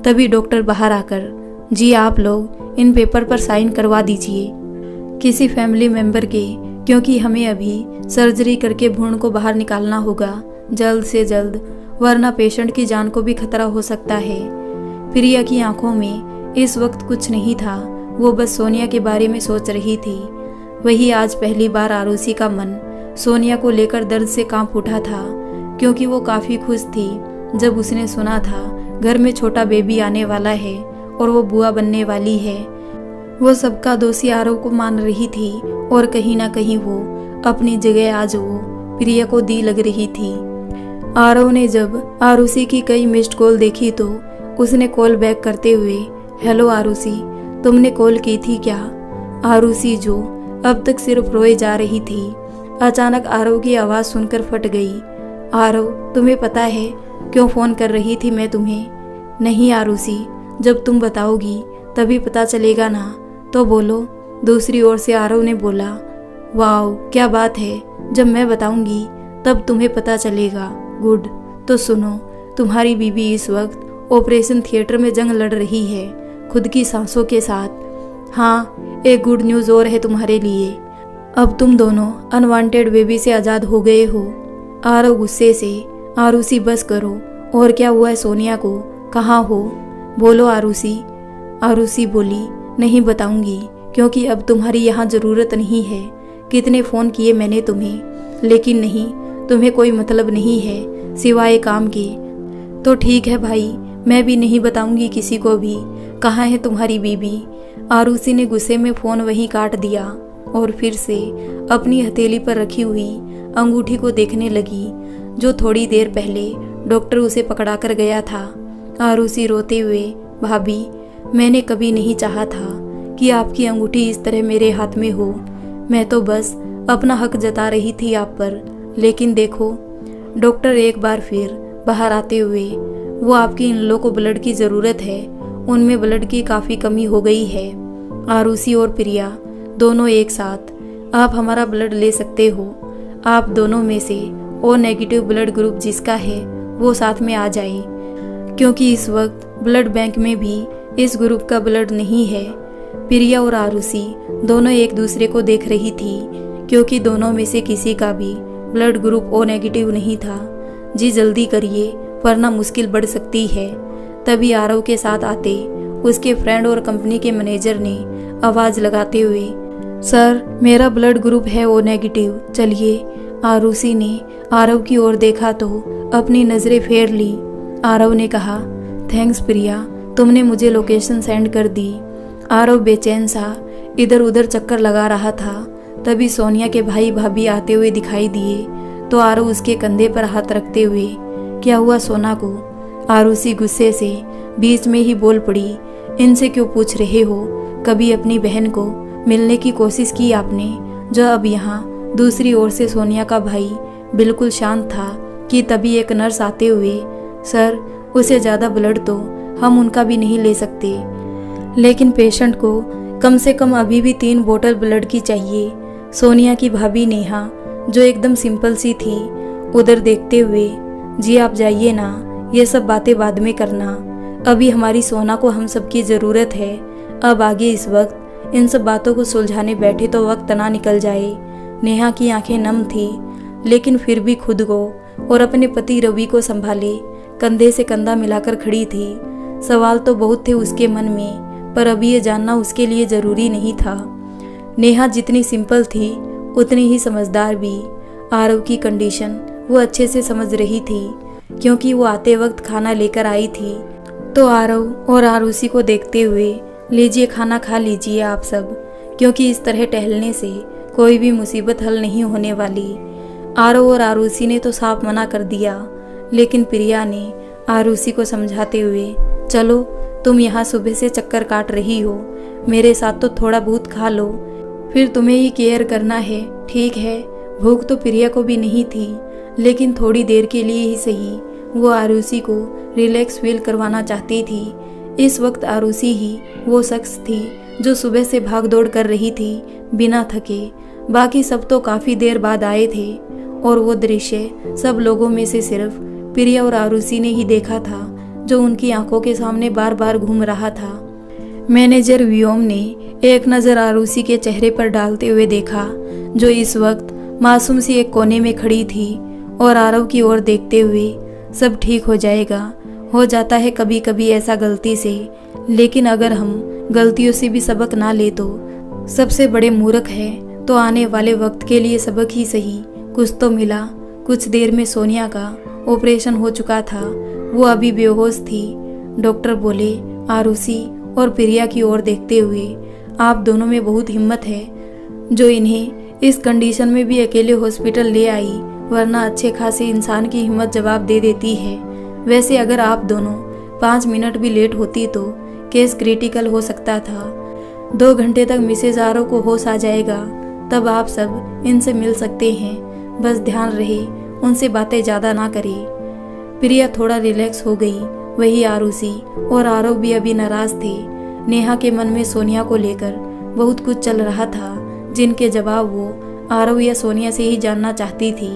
तभी डॉक्टर बाहर आकर, जी आप लोग इन पेपर पर साइन करवा दीजिए किसी फैमिली मेंबर के, क्योंकि हमें अभी सर्जरी करके भ्रूण को बाहर निकालना होगा जल्द से जल्द, वरना पेशेंट की जान को भी खतरा हो सकता है। प्रिया की आंखों में इस वक्त कुछ नहीं था, वो बस सोनिया के बारे में सोच रही थी। वही आज पहली बार आरुषि का मन सोनिया को लेकर दर्द से कांप उठा था, क्योंकि वो काफ़ी खुश थी जब उसने सुना था घर में छोटा बेबी आने वाला है और वो बुआ बनने वाली है। वो सबका दोषी आरव को मान रही थी और कहीं ना कहीं वो अपनी जगह आज वो प्रिया को दी लग रही थी। आरव ने जब आरुषि की कई मिस्ड कॉल देखी तो उसने कॉल बैक करते हुए, हेलो आरुषि तुमने कॉल की थी क्या? आरुषि जो अब तक सिर्फ रोए जा रही थी अचानक आरव की आवाज़ सुनकर फट गई। आरव तुम्हें पता है क्यों फ़ोन कर रही थी मैं तुम्हें? नहीं आरुषि, जब तुम बताओगी तभी पता चलेगा ना, तो बोलो। दूसरी ओर से आरव ने बोला, वाओ क्या बात है, जब मैं बताऊंगी तब तुम्हें पता चलेगा। गुड, तो सुनो, तुम्हारी बीबी इस वक्त ऑपरेशन थिएटर में जंग लड़ रही है खुद की सांसों के साथ। हाँ, एक गुड न्यूज़ और है तुम्हारे लिए। अब तुम दोनों अनवांटेड बेबी से आज़ाद हो गए हो। आरव गुस्से से, आरुषि बस करो, और क्या हुआ है सोनिया को, कहाँ हो, बोलो आरुषि। आरुषि बोली, नहीं बताऊंगी, क्योंकि अब तुम्हारी यहाँ ज़रूरत नहीं है। कितने फ़ोन किए मैंने तुम्हें, लेकिन नहीं, तुम्हें कोई मतलब नहीं है सिवाय काम के। तो ठीक है भाई, मैं भी नहीं बताऊंगी किसी को भी। कहाँ है तुम्हारी बीबी। आरुषि ने गुस्से में फ़ोन वहीं काट दिया और फिर से अपनी हथेली पर रखी हुई अंगूठी को देखने लगी, जो थोड़ी देर पहले डॉक्टर उसे पकड़ा कर गया था। आरुषि रोते हुए, भाभी, मैंने कभी नहीं चाहा था कि आपकी अंगूठी इस तरह मेरे हाथ में हो। मैं तो बस अपना हक जता रही थी आप पर, लेकिन देखो। डॉक्टर एक बार फिर बाहर आते हुए, वो आपकी इन लोगों को ब्लड की ज़रूरत है, उनमें ब्लड की काफ़ी कमी हो गई है। आरुषि और प्रिया दोनों एक साथ, आप हमारा ब्लड ले सकते हो। आप दोनों में से ओ नेगेटिव ब्लड ग्रुप जिसका है वो साथ में आ जाए, क्योंकि इस वक्त ब्लड बैंक में भी इस ग्रुप का ब्लड नहीं है। प्रिया और आरुषि दोनों एक दूसरे को देख रही थी, क्योंकि दोनों में से किसी का भी ब्लड ग्रुप ओ नेगेटिव नहीं था। जी जल्दी करिए, वरना मुश्किल बढ़ सकती है। तभी आरव के साथ आते उसके फ्रेंड और कंपनी के मैनेजर ने आवाज़ लगाते हुए, सर मेरा ब्लड ग्रुप है ओ नेगेटिव, चलिए। आरुषि ने आरव की ओर देखा तो अपनी नज़रें फेर ली। आरव ने कहा, थैंक्स प्रिया, तुमने मुझे लोकेशन सेंड कर दी। आरव बेचैन सा इधर उधर चक्कर लगा रहा था। तभी सोनिया के भाई भाभी आते हुए दिखाई दिए तो आरव उसके कंधे पर हाथ रखते हुए, क्या हुआ सोना को। आरुषि गुस्से से बीच में ही बोल पड़ी, इनसे क्यों पूछ रहे हो, कभी अपनी बहन को मिलने की कोशिश की आपने, जो अब यहाँ। दूसरी ओर से सोनिया का भाई बिल्कुल शांत था कि तभी एक नर्स आते हुए, सर उसे ज़्यादा ब्लड तो हम उनका भी नहीं ले सकते, लेकिन पेशेंट को कम से कम अभी भी 3 बोतल ब्लड की चाहिए। सोनिया की भाभी नेहा, जो एकदम सिंपल सी थी, उधर देखते हुए, जी आप जाइए ना, ये सब बातें बाद में करना, अभी हमारी सोना को हम सबकी ज़रूरत है। अब आगे इस वक्त इन सब बातों को सुलझाने बैठे तो वक्त ना निकल जाए। नेहा की आंखें नम थी, लेकिन फिर भी खुद को और अपने पति रवि को संभाले कंधे से कंधा मिलाकर खड़ी थी। सवाल तो बहुत थे उसके मन में, पर अभी ये जानना उसके लिए ज़रूरी नहीं था। नेहा जितनी सिंपल थी उतनी ही समझदार भी। आरव की कंडीशन वो अच्छे से समझ रही थी, क्योंकि वो आते वक्त खाना लेकर आई थी। तो आरव और आरुषि को देखते हुए, लीजिए खाना खा लीजिए आप सब, क्योंकि इस तरह टहलने से कोई भी मुसीबत हल नहीं होने वाली। आरव और आरुषि ने तो साफ मना कर दिया, लेकिन प्रिया ने आरुषि को समझाते हुए, चलो तुम यहाँ सुबह से चक्कर काट रही हो, मेरे साथ तो थोड़ा बहुत खा लो, फिर तुम्हें ही केयर करना है, ठीक है। भूख तो प्रिया को भी नहीं थी, लेकिन थोड़ी देर के लिए ही सही वो आरुषि को रिलैक्स फील करवाना चाहती थी। इस वक्त आरुषि ही वो शख्स थी जो सुबह से भाग दौड़ कर रही थी बिना थके। बाकी सब तो काफ़ी देर बाद आए थे, और वो दृश्य सब लोगों में से सिर्फ प्रिया और आरुषि ने ही देखा था, जो उनकी आंखों के सामने बार बार घूम रहा था। मैनेजर व्योम ने एक नज़र आरुषि के चेहरे पर डालते हुए देखा, जो इस वक्त मासूम सी एक कोने में खड़ी थी, और आरव की ओर देखते हुए, सब ठीक हो जाएगा, हो जाता है कभी कभी ऐसा गलती से, लेकिन अगर हम गलतियों से भी सबक ना ले तो सबसे बड़े मूर्ख है। तो आने वाले वक्त के लिए सबक ही सही कुछ तो मिला। कुछ देर में सोनिया का ऑपरेशन हो चुका था, वो अभी बेहोश थी। डॉक्टर बोले आरुषि और प्रिया की ओर देखते हुए, आप दोनों में बहुत हिम्मत है जो इन्हें इस कंडीशन में भी अकेले हॉस्पिटल ले आई, वरना अच्छे खासे इंसान की हिम्मत जवाब दे देती है। वैसे अगर आप दोनों 5 मिनट भी लेट होती तो केस क्रिटिकल हो सकता था। 2 घंटे तक मिसेज आरव को होश आ जाएगा, तब आप सब इनसे मिल सकते हैं। बस ध्यान रहे उनसे बातें ज़्यादा ना करें। प्रिया थोड़ा रिलैक्स हो गई, वही आरुषि और आरव भी अभी नाराज थे। नेहा के मन में सोनिया को लेकर बहुत कुछ चल रहा था, जिनके जवाब वो आरव या सोनिया से ही जानना चाहती थी।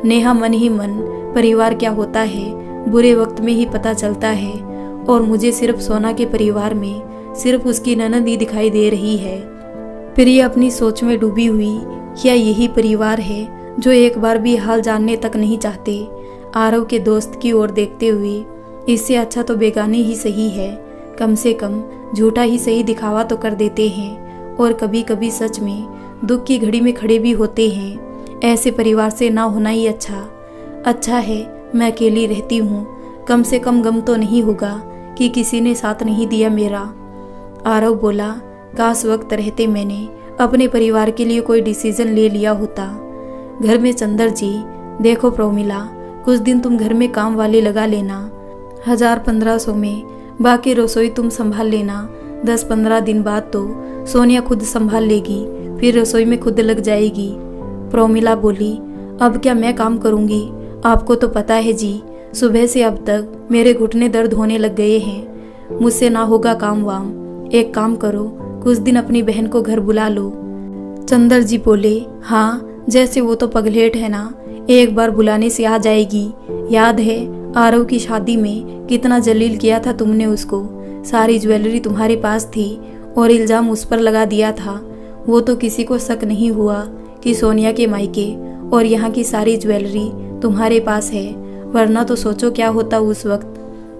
नेहा मन ही मन परिवार क्या होता है बुरे वक्त में ही पता चलता है, और मुझे सिर्फ सोना के परिवार में सिर्फ उसकी ननद ही दिखाई दे रही है। प्रिया अपनी सोच में डूबी हुई, क्या यही परिवार है जो एक बार भी हाल जानने तक नहीं चाहते। आरव के दोस्त की ओर देखते हुए, इससे अच्छा तो बेगाने ही सही है, कम से कम झूठा ही सही दिखावा तो कर देते हैं और कभी कभी सच में दुख की घड़ी में खड़े भी होते हैं। ऐसे परिवार से ना होना ही अच्छा है मैं अकेली रहती हूँ, कम से कम गम तो नहीं होगा कि किसी ने साथ नहीं दिया मेरा। आरव बोला, काश वक्त रहते मैंने अपने परिवार के लिए कोई डिसीजन ले लिया होता। घर में चंदर जी, देखो प्रोमिला, कुछ दिन तुम घर में काम वाले लगा लेना, 1000-1500 में, बाकी रसोई तुम संभाल लेना। 10-15 दिन बाद तो सोनिया खुद संभाल लेगी, फिर रसोई में खुद लग जाएगी। प्रोमिला बोली, अब क्या मैं काम करूँगी? आपको तो पता है जी, सुबह से अब तक मेरे घुटने दर्द होने लग गए हैं, मुझसे ना होगा काम वाम। एक काम करो, कुछ दिन अपनी बहन को घर बुला लो। चंदर जी बोले, हाँ, जैसे वो तो पगलेट है ना, एक बार बुलाने से आ जाएगी। याद है आरव की शादी में कितना जलील किया था तुमने उसको, सारी ज्वेलरी तुम्हारे पास थी और इल्जाम उस पर लगा दिया था। वो तो किसी को शक नहीं हुआ कि सोनिया के मायके और यहाँ की सारी ज्वेलरी तुम्हारे पास है, वरना तो सोचो क्या होता उस वक्त।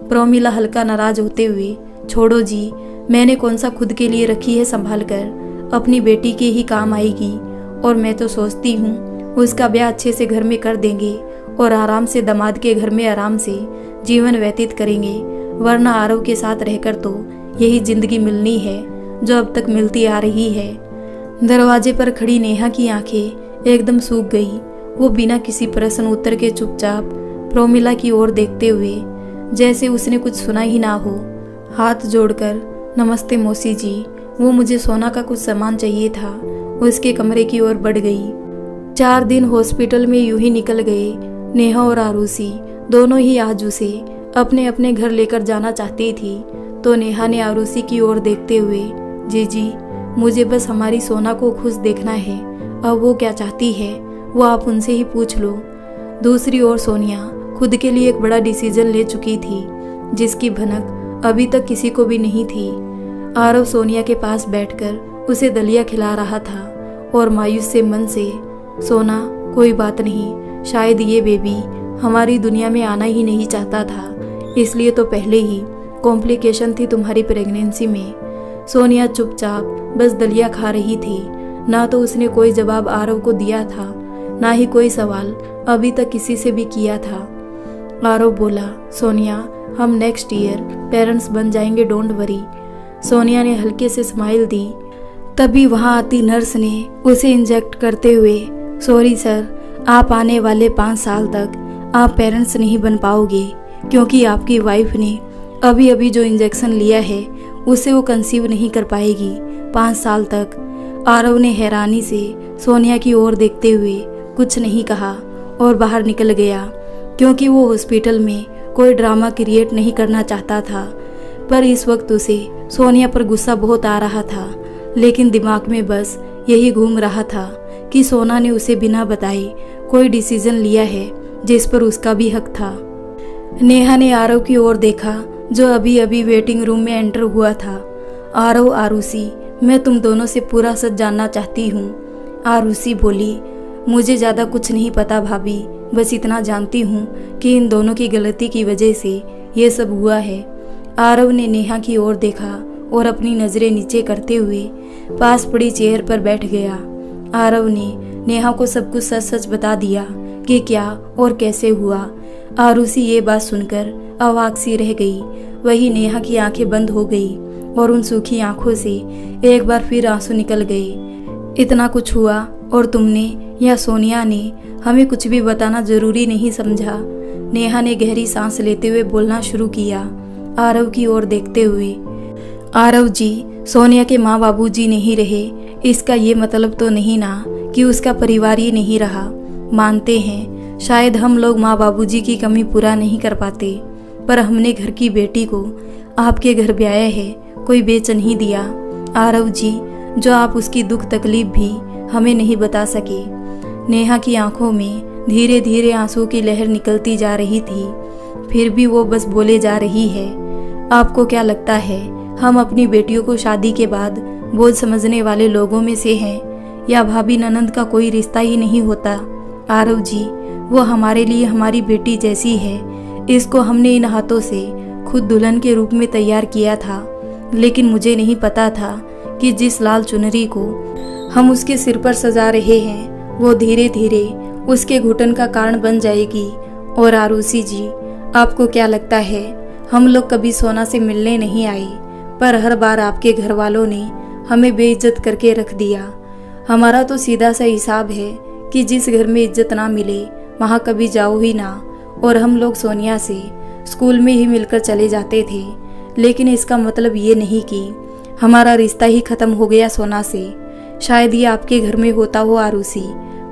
प्रोमिला हल्का नाराज होते हुए, छोड़ो जी, मैंने कौन सा खुद के लिए रखी है संभाल कर, अपनी बेटी के ही काम आएगी। और मैं तो सोचती हूँ उसका ब्याह अच्छे से घर में कर देंगे और आराम से दामाद के घर में आराम से जीवन व्यतीत करेंगे, वरना आरव के साथ रहकर तो यही जिंदगी मिलनी है जो अब तक मिलती आ रही है। दरवाजे पर खड़ी नेहा की आंखें एकदम सूख गई। वो बिना किसी प्रश्न उत्तर के चुपचाप प्रोमिला की ओर देखते हुए जैसे उसने कुछ सुना ही ना हो, हाथ जोड़कर, नमस्ते मौसी जी, वो मुझे सोना का कुछ सामान चाहिए था, उसके कमरे की ओर बढ़ गई। 4 दिन हॉस्पिटल में यूं ही निकल गए। नेहा और आरुषि दोनों ही आज उसे अपने अपने घर लेकर जाना चाहती थी, तो नेहा ने आरुषि की ओर देखते हुए, जी, मुझे बस हमारी सोना को खुश देखना है, अब वो क्या चाहती है वो आप उनसे ही पूछ लो। दूसरी ओर सोनिया खुद के लिए एक बड़ा डिसीजन ले चुकी थी, जिसकी भनक अभी तक किसी को भी नहीं थी। आरव सोनिया के पास बैठकर उसे दलिया खिला रहा था और मायूस से मन से, सोना कोई बात नहीं, शायद ये बेबी हमारी दुनिया में आना ही नहीं चाहता था, इसलिए तो पहले ही कॉम्प्लिकेशन थी तुम्हारी प्रेगनेंसी में। सोनिया चुपचाप बस दलिया खा रही थी, ना तो उसने कोई जवाब आरव को दिया था, ना ही कोई सवाल अभी तक किसी से भी किया था। आरव बोला, सोनिया, हम नेक्स्ट ईयर पेरेंट्स बन जाएंगे, डोंट वरी। सोनिया ने हल्के से स्माइल दी। तभी वहां आती नर्स ने उसे इंजेक्ट करते हुए, सॉरी सर, आप आने वाले 5 साल तक आप पेरेंट्स नहीं बन पाओगे, क्योंकि आपकी वाइफ ने अभी अभी जो इंजेक्शन लिया है उसे वो कंसीव नहीं कर पाएगी 5 साल तक। आरव ने हैरानी से सोनिया की ओर देखते हुए कुछ नहीं कहा और बाहर निकल गया, क्योंकि वो हॉस्पिटल में कोई ड्रामा क्रिएट नहीं करना चाहता था। पर इस वक्त उसे सोनिया पर गुस्सा बहुत आ रहा था, लेकिन दिमाग में बस यही घूम रहा था कि सोना ने उसे बिना बताए कोई डिसीजन लिया है जिस पर उसका भी हक था। नेहा ने आरव की ओर देखा जो अभी अभी वेटिंग रूम में एंटर हुआ था। आरव, आरुषि, मैं तुम दोनों से पूरा सच जानना चाहती हूँ। आरुषि बोली, मुझे ज़्यादा कुछ नहीं पता भाभी, बस इतना जानती हूँ कि इन दोनों की गलती की वजह से ये सब हुआ है। आरव ने नेहा की ओर देखा और अपनी नज़रें नीचे करते हुए पास पड़ी चेयर पर बैठ गया। आरव ने नेहा को सब कुछ सच सच बता दिया कि क्या और कैसे हुआ। आरुषि ये बात सुनकर अवाक सी रह गई। वही नेहा की आंखें बंद हो गई और उन सूखी आंखों से एक बार फिर आंसू निकल गए। इतना कुछ हुआ और तुमने या सोनिया ने हमें कुछ भी बताना जरूरी नहीं समझा। नेहा ने गहरी सांस लेते हुए बोलना शुरू किया, आरव की ओर देखते हुए। आरव जी, सोनिया के माँ बाबूजी नहीं रहे, इसका ये मतलब तो नहीं ना कि उसका परिवार ही नहीं रहा। मानते हैं शायद हम लोग माँ बाबूजी की कमी पूरा नहीं कर पाते, पर हमने घर की बेटी को आपके घर ब्याया है, कोई बेच नहीं दिया। आरव जी, जो आप उसकी दुख तकलीफ भी हमें नहीं बता सके। नेहा की आंखों में धीरे धीरे आंसू की लहर निकलती जा रही थी, फिर भी वो बस बोले जा रही है। आपको क्या लगता है हम अपनी बेटियों को शादी के बाद बोझ समझने वाले लोगों में से हैं, या भाभी ननंद का कोई रिश्ता ही नहीं होता? आरव जी, वो हमारे लिए हमारी बेटी जैसी है। इसको हमने इन हाथों से खुद दुल्हन के रूप में तैयार किया था, लेकिन मुझे नहीं पता था कि जिस लाल चुनरी को हम उसके सिर पर सजा रहे हैं वो धीरे धीरे उसके घुटन का कारण बन जाएगी। और आरुषि जी, आपको क्या लगता है हम लोग कभी सोना से मिलने नहीं आए, पर हर बार आपके घर वालों ने हमें बेइज्जत करके रख दिया। हमारा तो सीधा सा हिसाब है कि जिस घर में इज्जत ना मिले वहाँ कभी जाओ ही ना। और हम लोग सोनिया से स्कूल में ही मिलकर चले जाते थे, लेकिन इसका मतलब ये नहीं कि हमारा रिश्ता ही खत्म हो गया सोना से। शायद ये आपके घर में होता हो आरुषि,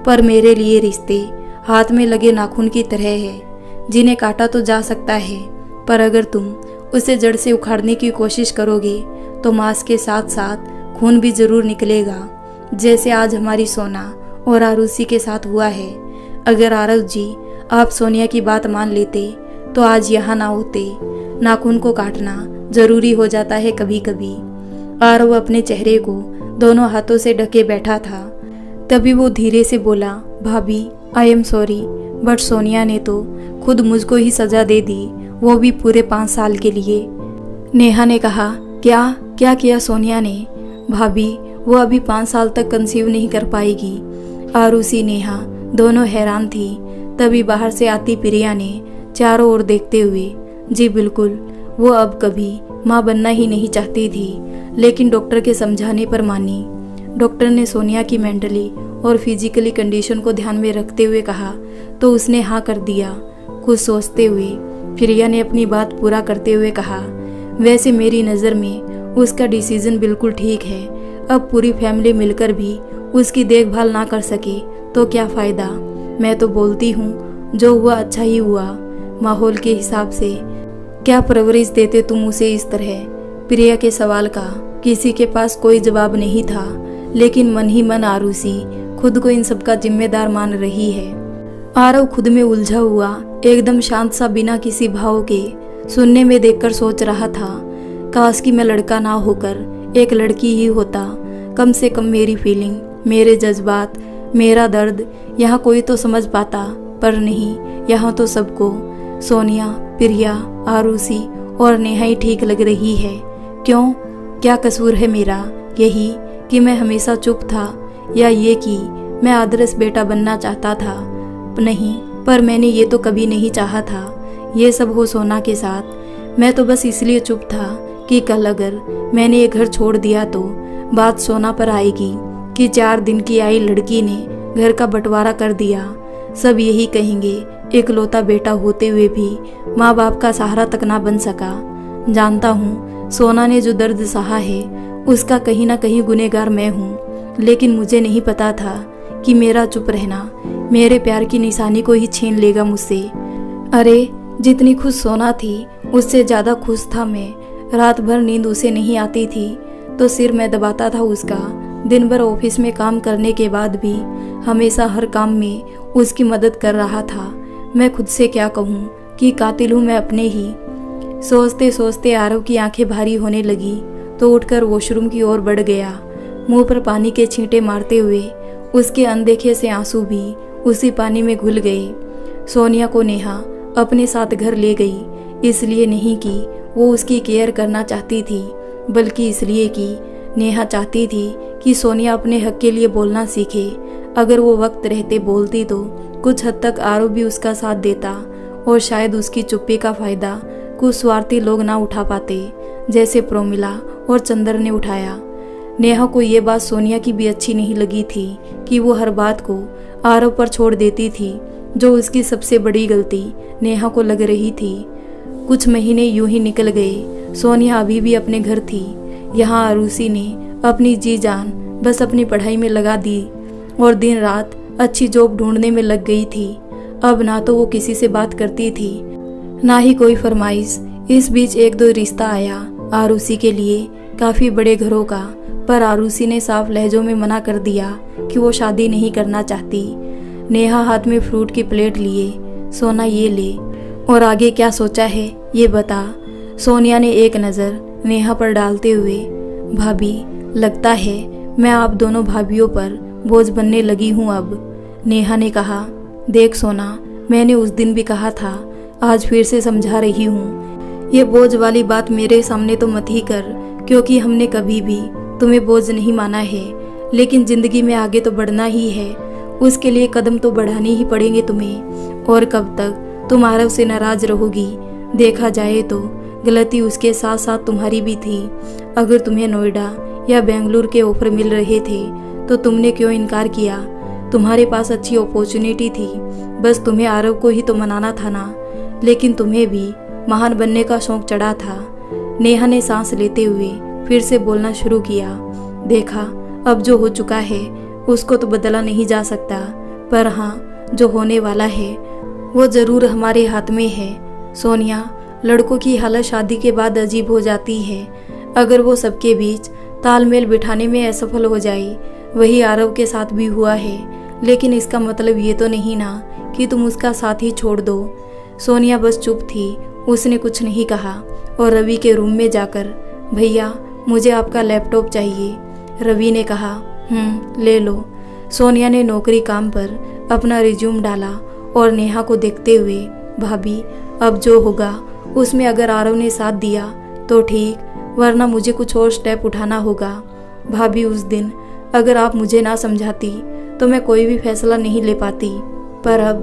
पर मेरे लिए रिश्ते हाथ में लगे नाखून की तरह है, जिन्हें काटा तो जा सकता है, पर अगर तुम उसे जड़ से उखाड़ने की कोशिश करोगे तो मांस के साथ साथ खून भी जरूर निकलेगा, जैसे आज हमारी सोना और आरुषि के साथ हुआ है। अगर आरव जी आप सोनिया की बात मान लेते तो आज यहाँ ना होते। नाखून को काटना जरूरी हो जाता है कभी कभी। आरव अपने चेहरे को दोनों हाथों से ढके बैठा था। तभी वो धीरे से बोला, भाभी I am sorry, but Sonia ने तो खुद मुझको ही सजा दे दी, वो भी पूरे 5 साल के लिए। नेहा ने कहा, क्या किया सोनिया ने? भाभी वो अभी 5 साल तक कंसीव नहीं कर पाएगी। आरुषि नेहा दोनों हैरान थी। तभी बाहर से आती प्रिया ने चारों ओर देखते हुए, जी बिल्कुल, वो अब कभी माँ बनना ही नहीं चाहती थी, लेकिन डॉक्टर के समझाने पर मानी। डॉक्टर ने सोनिया की मेंटली और फिजिकली कंडीशन को ध्यान में रखते हुए कहा तो उसने हाँ कर दिया। कुछ सोचते हुए प्रिया ने अपनी बात पूरा करते हुए कहा, वैसे मेरी नज़र में उसका डिसीजन बिल्कुल ठीक है। अब पूरी फैमिली मिलकर भी उसकी देखभाल ना कर सके तो क्या फ़ायदा। मैं तो बोलती हूँ जो हुआ अच्छा ही हुआ। माहौल के हिसाब से क्या परवरिश देते तुम उसे इस तरह? प्रिया के सवाल का किसी के पास कोई जवाब नहीं था, लेकिन मन ही मन आरुषि खुद को इन सब का जिम्मेदार मान रही है। आरव खुद में उलझा हुआ एकदम शांत सा बिना किसी भाव के सुनने में देखकर सोच रहा था, काश कि मैं लड़का ना होकर एक लड़की ही होता। कम से कम मेरी फीलिंग, मेरे जज्बात, मेरा दर्द यहाँ कोई तो समझ पाता, पर नहीं, यहाँ तो सबको सोनिया, प्रिया, आरुषि और नेहा ही ठीक लग रही है। क्यों, क्या कसूर है मेरा? यही कि मैं हमेशा चुप था, या ये कि मैं आदर्श बेटा बनना चाहता था? नहीं, पर मैंने ये तो कभी नहीं चाहा था ये सब हो सोना के साथ। मैं तो बस इसलिए चुप था कि कल अगर मैंने ये घर छोड़ दिया तो बात सोना पर आएगी कि 4 दिन की आई लड़की ने घर का बंटवारा कर दिया। सब यही कहेंगे, इकलौता बेटा होते हुए भी माँ बाप का सहारा तक ना बन सका। जानता हूँ सोना ने जो दर्द सहा है उसका कहीं ना कहीं गुनहगार मैं हूँ, लेकिन मुझे नहीं पता था कि मेरा चुप रहना मेरे प्यार की निशानी को ही छीन लेगा मुझसे। अरे जितनी खुश सोना थी उससे ज़्यादा खुश था मैं। रात भर नींद उसे नहीं आती थी तो सिर मैं दबाता था उसका। दिन भर ऑफिस में काम करने के बाद भी हमेशा हर काम में उसकी मदद कर रहा था। मैं खुद से क्या कहूँ कि कातिल हूँ मैं अपने ही। सोचते सोचते आरव की आंखें भारी होने लगी तो उठकर वॉशरूम की ओर बढ़ गया। मुंह पर पानी के छींटे मारते हुए उसके अनदेखे से आंसू भी उसी पानी में घुल गए। सोनिया को नेहा अपने साथ घर ले गई, इसलिए नहीं कि वो उसकी केयर करना चाहती थी, बल्कि इसलिए कि नेहा चाहती थी कि सोनिया अपने हक के लिए बोलना सीखे। अगर वो वक्त रहते बोलती तो कुछ हद तक आरव भी उसका साथ देता, और शायद उसकी चुप्पी का फ़ायदा कुछ स्वार्थी लोग ना उठा पाते, जैसे प्रोमिला और चंदर ने उठाया। नेहा को ये बात सोनिया की भी अच्छी नहीं लगी थी कि वो हर बात को आरव पर छोड़ देती थी, जो उसकी सबसे बड़ी गलती नेहा को लग रही थी। कुछ महीने यूं ही निकल गए। सोनिया अभी भी अपने घर थी। यहाँ आरुषि ने अपनी जी जान बस अपनी पढ़ाई में लगा दी और दिन रात अच्छी जॉब ढूंढने में लग गई थी। अब ना तो वो किसी से बात करती थी, ना ही कोई फरमाइश। इस बीच 1-2 रिश्ता आया आरुषि के लिए, काफ़ी बड़े घरों का, पर आरुषि ने साफ लहजों में मना कर दिया कि वो शादी नहीं करना चाहती। नेहा हाथ में फ्रूट की प्लेट लिए, सोना ये ले, और आगे क्या सोचा है ये बता। सोनिया ने एक नज़र नेहा पर डालते हुए, भाभी लगता है मैं आप दोनों भाभियों पर बोझ बनने लगी हूँ अब। नेहा ने कहा, देख सोना, मैंने उस दिन भी कहा था, आज फिर से समझा रही हूँ, ये बोझ वाली बात मेरे सामने तो मत ही कर, क्योंकि हमने कभी भी तुम्हें बोझ नहीं माना है। लेकिन जिंदगी में आगे तो बढ़ना ही है, उसके लिए कदम तो बढ़ाने ही पड़ेंगे तुम्हें। और कब तक तुम आरव से नाराज रहोगी? देखा जाए तो गलती उसके साथ साथ तुम्हारी भी थी। अगर तुम्हें नोएडा या बेंगलुरु के ऑफर मिल रहे थे तो तुमने क्यों इनकार किया? तुम्हारे पास अच्छी अपॉर्चुनिटी थी, बस तुम्हें आरव को ही तो मनाना था ना। लेकिन तुम्हें भी महान बनने का शौक चढ़ा था। नेहा ने सांस लेते हुए फिर से बोलना शुरू किया, देखा अब जो हो चुका है उसको तो बदला नहीं जा सकता, पर हाँ, जो होने वाला है वो जरूर हमारे हाथ में है। सोनिया, लड़कों की हालत शादी के बाद अजीब हो जाती है। अगर वो सबके बीच तालमेल बिठाने में असफल हो जाए, वही आरव के साथ भी हुआ है, लेकिन इसका मतलब ये तो नहीं ना कि तुम उसका साथ ही छोड़ दो। सोनिया बस चुप थी, उसने कुछ नहीं कहा और रवि के रूम में जाकर, भैया मुझे आपका लैपटॉप चाहिए। रवि ने कहा, ले लो। सोनिया ने नौकरी काम पर अपना रिज्यूम डाला और नेहा को देखते हुए, भाभी अब जो होगा उसमें अगर आरव ने साथ दिया तो ठीक, वरना मुझे कुछ और स्टेप उठाना होगा। भाभी उस दिन अगर आप मुझे ना समझाती तो मैं कोई भी फैसला नहीं ले पाती, पर अब।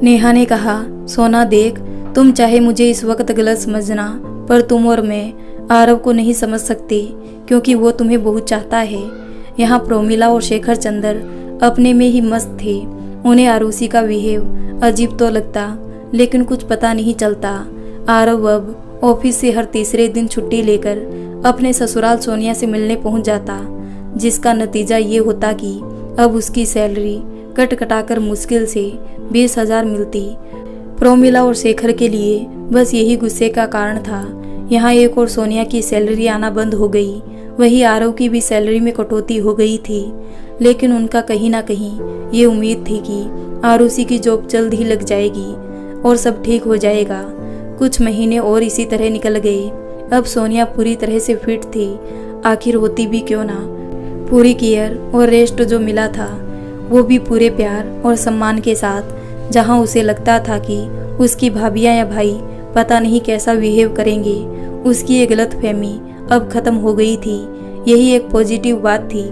नेहा ने कहा, सोना देख, तुम चाहे मुझे इस वक्त गलत समझना, पर तुम और मैं आरव को नहीं समझ सकते, क्योंकि वो तुम्हें बहुत चाहता है। यहाँ प्रोमिला और शेखर चंदर अपने में ही मस्त थे। उन्हें आरुषि का बिहेव अजीब तो लगता, लेकिन कुछ पता नहीं चलता। आरव अब ऑफिस से हर तीसरे दिन छुट्टी लेकर अपने ससुराल सोनिया से मिलने पहुंच जाता, जिसका नतीजा ये होता कि अब उसकी सैलरी कट कटाकर मुश्किल से 20,000 मिलती। प्रोमिला और शेखर के लिए बस यही गुस्से का कारण था। यहाँ एक और सोनिया की सैलरी आना बंद हो गई, वही आरव की भी सैलरी में कटौती हो गई थी। लेकिन उनका कहीं ना कहीं ये उम्मीद थी कि आरुषि की जॉब जल्द ही लग जाएगी और सब ठीक हो जाएगा। कुछ महीने और इसी तरह निकल गए। अब सोनिया पूरी तरह से फिट थी, आखिर होती भी क्यों ना। पूरी केयर और रेस्ट जो मिला था वो भी पूरे प्यार और सम्मान के साथ। जहां उसे लगता था कि उसकी भाभियां या भाई पता नहीं कैसा बिहेव करेंगे, उसकी ये गलतफहमी अब खत्म हो गई थी। यही एक पॉजिटिव बात थी।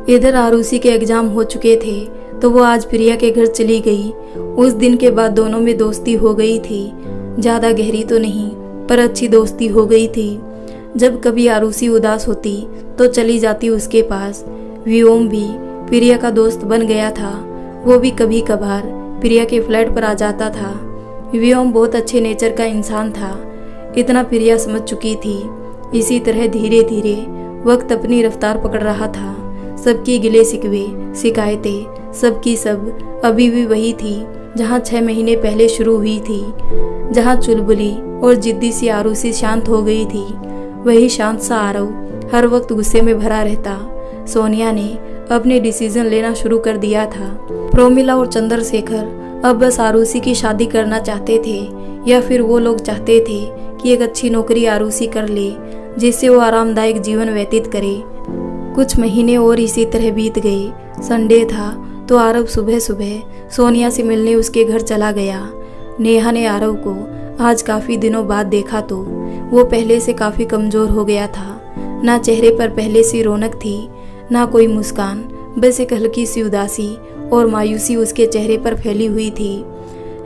इधर आरुषि के एग्जाम हो चुके थे तो वो आज प्रिया के घर चली गई। उस दिन के बाद दोनों में दोस्ती हो गई थी, ज़्यादा गहरी तो नहीं पर अच्छी दोस्ती हो गई थी। जब कभी आरुषि उदास होती तो चली जाती उसके पास। व्योम भी प्रिया का दोस्त बन गया था, वो भी कभी कभार प्रिया के फ्लैट पर आ जाता था। व्योम बहुत अच्छे नेचर का इंसान था, इतना प्रिया समझ चुकी थी। इसी तरह धीरे धीरे वक्त अपनी रफ्तार पकड़ रहा था। सबकी गिले शिकवे शिकायतें सबकी सब अभी भी वही थी जहाँ 6 महीने पहले शुरू हुई थी। जहाँ चुलबुली और जिद्दी सी आरुषि शांत हो गई थी, वही शांत सा आरव हर वक्त गुस्से में भरा रहता। सोनिया ने अपने डिसीजन लेना शुरू कर दिया था। प्रोमिला और चंद्रशेखर अब बस आरुषि की शादी करना चाहते थे, या फिर वो लोग चाहते थे कि एक अच्छी नौकरी आरुषि कर ले जिससे वो आरामदायक जीवन व्यतीत करे। कुछ महीने और इसी तरह बीत गए। संडे था तो आरव सुबह सुबह सोनिया से मिलने उसके घर चला गया। नेहा ने आरव को आज काफ़ी दिनों बाद देखा तो वो पहले से काफ़ी कमज़ोर हो गया था। ना चेहरे पर पहले सी रौनक थी, ना कोई मुस्कान, बस एक हल्की सी उदासी और मायूसी उसके चेहरे पर फैली हुई थी।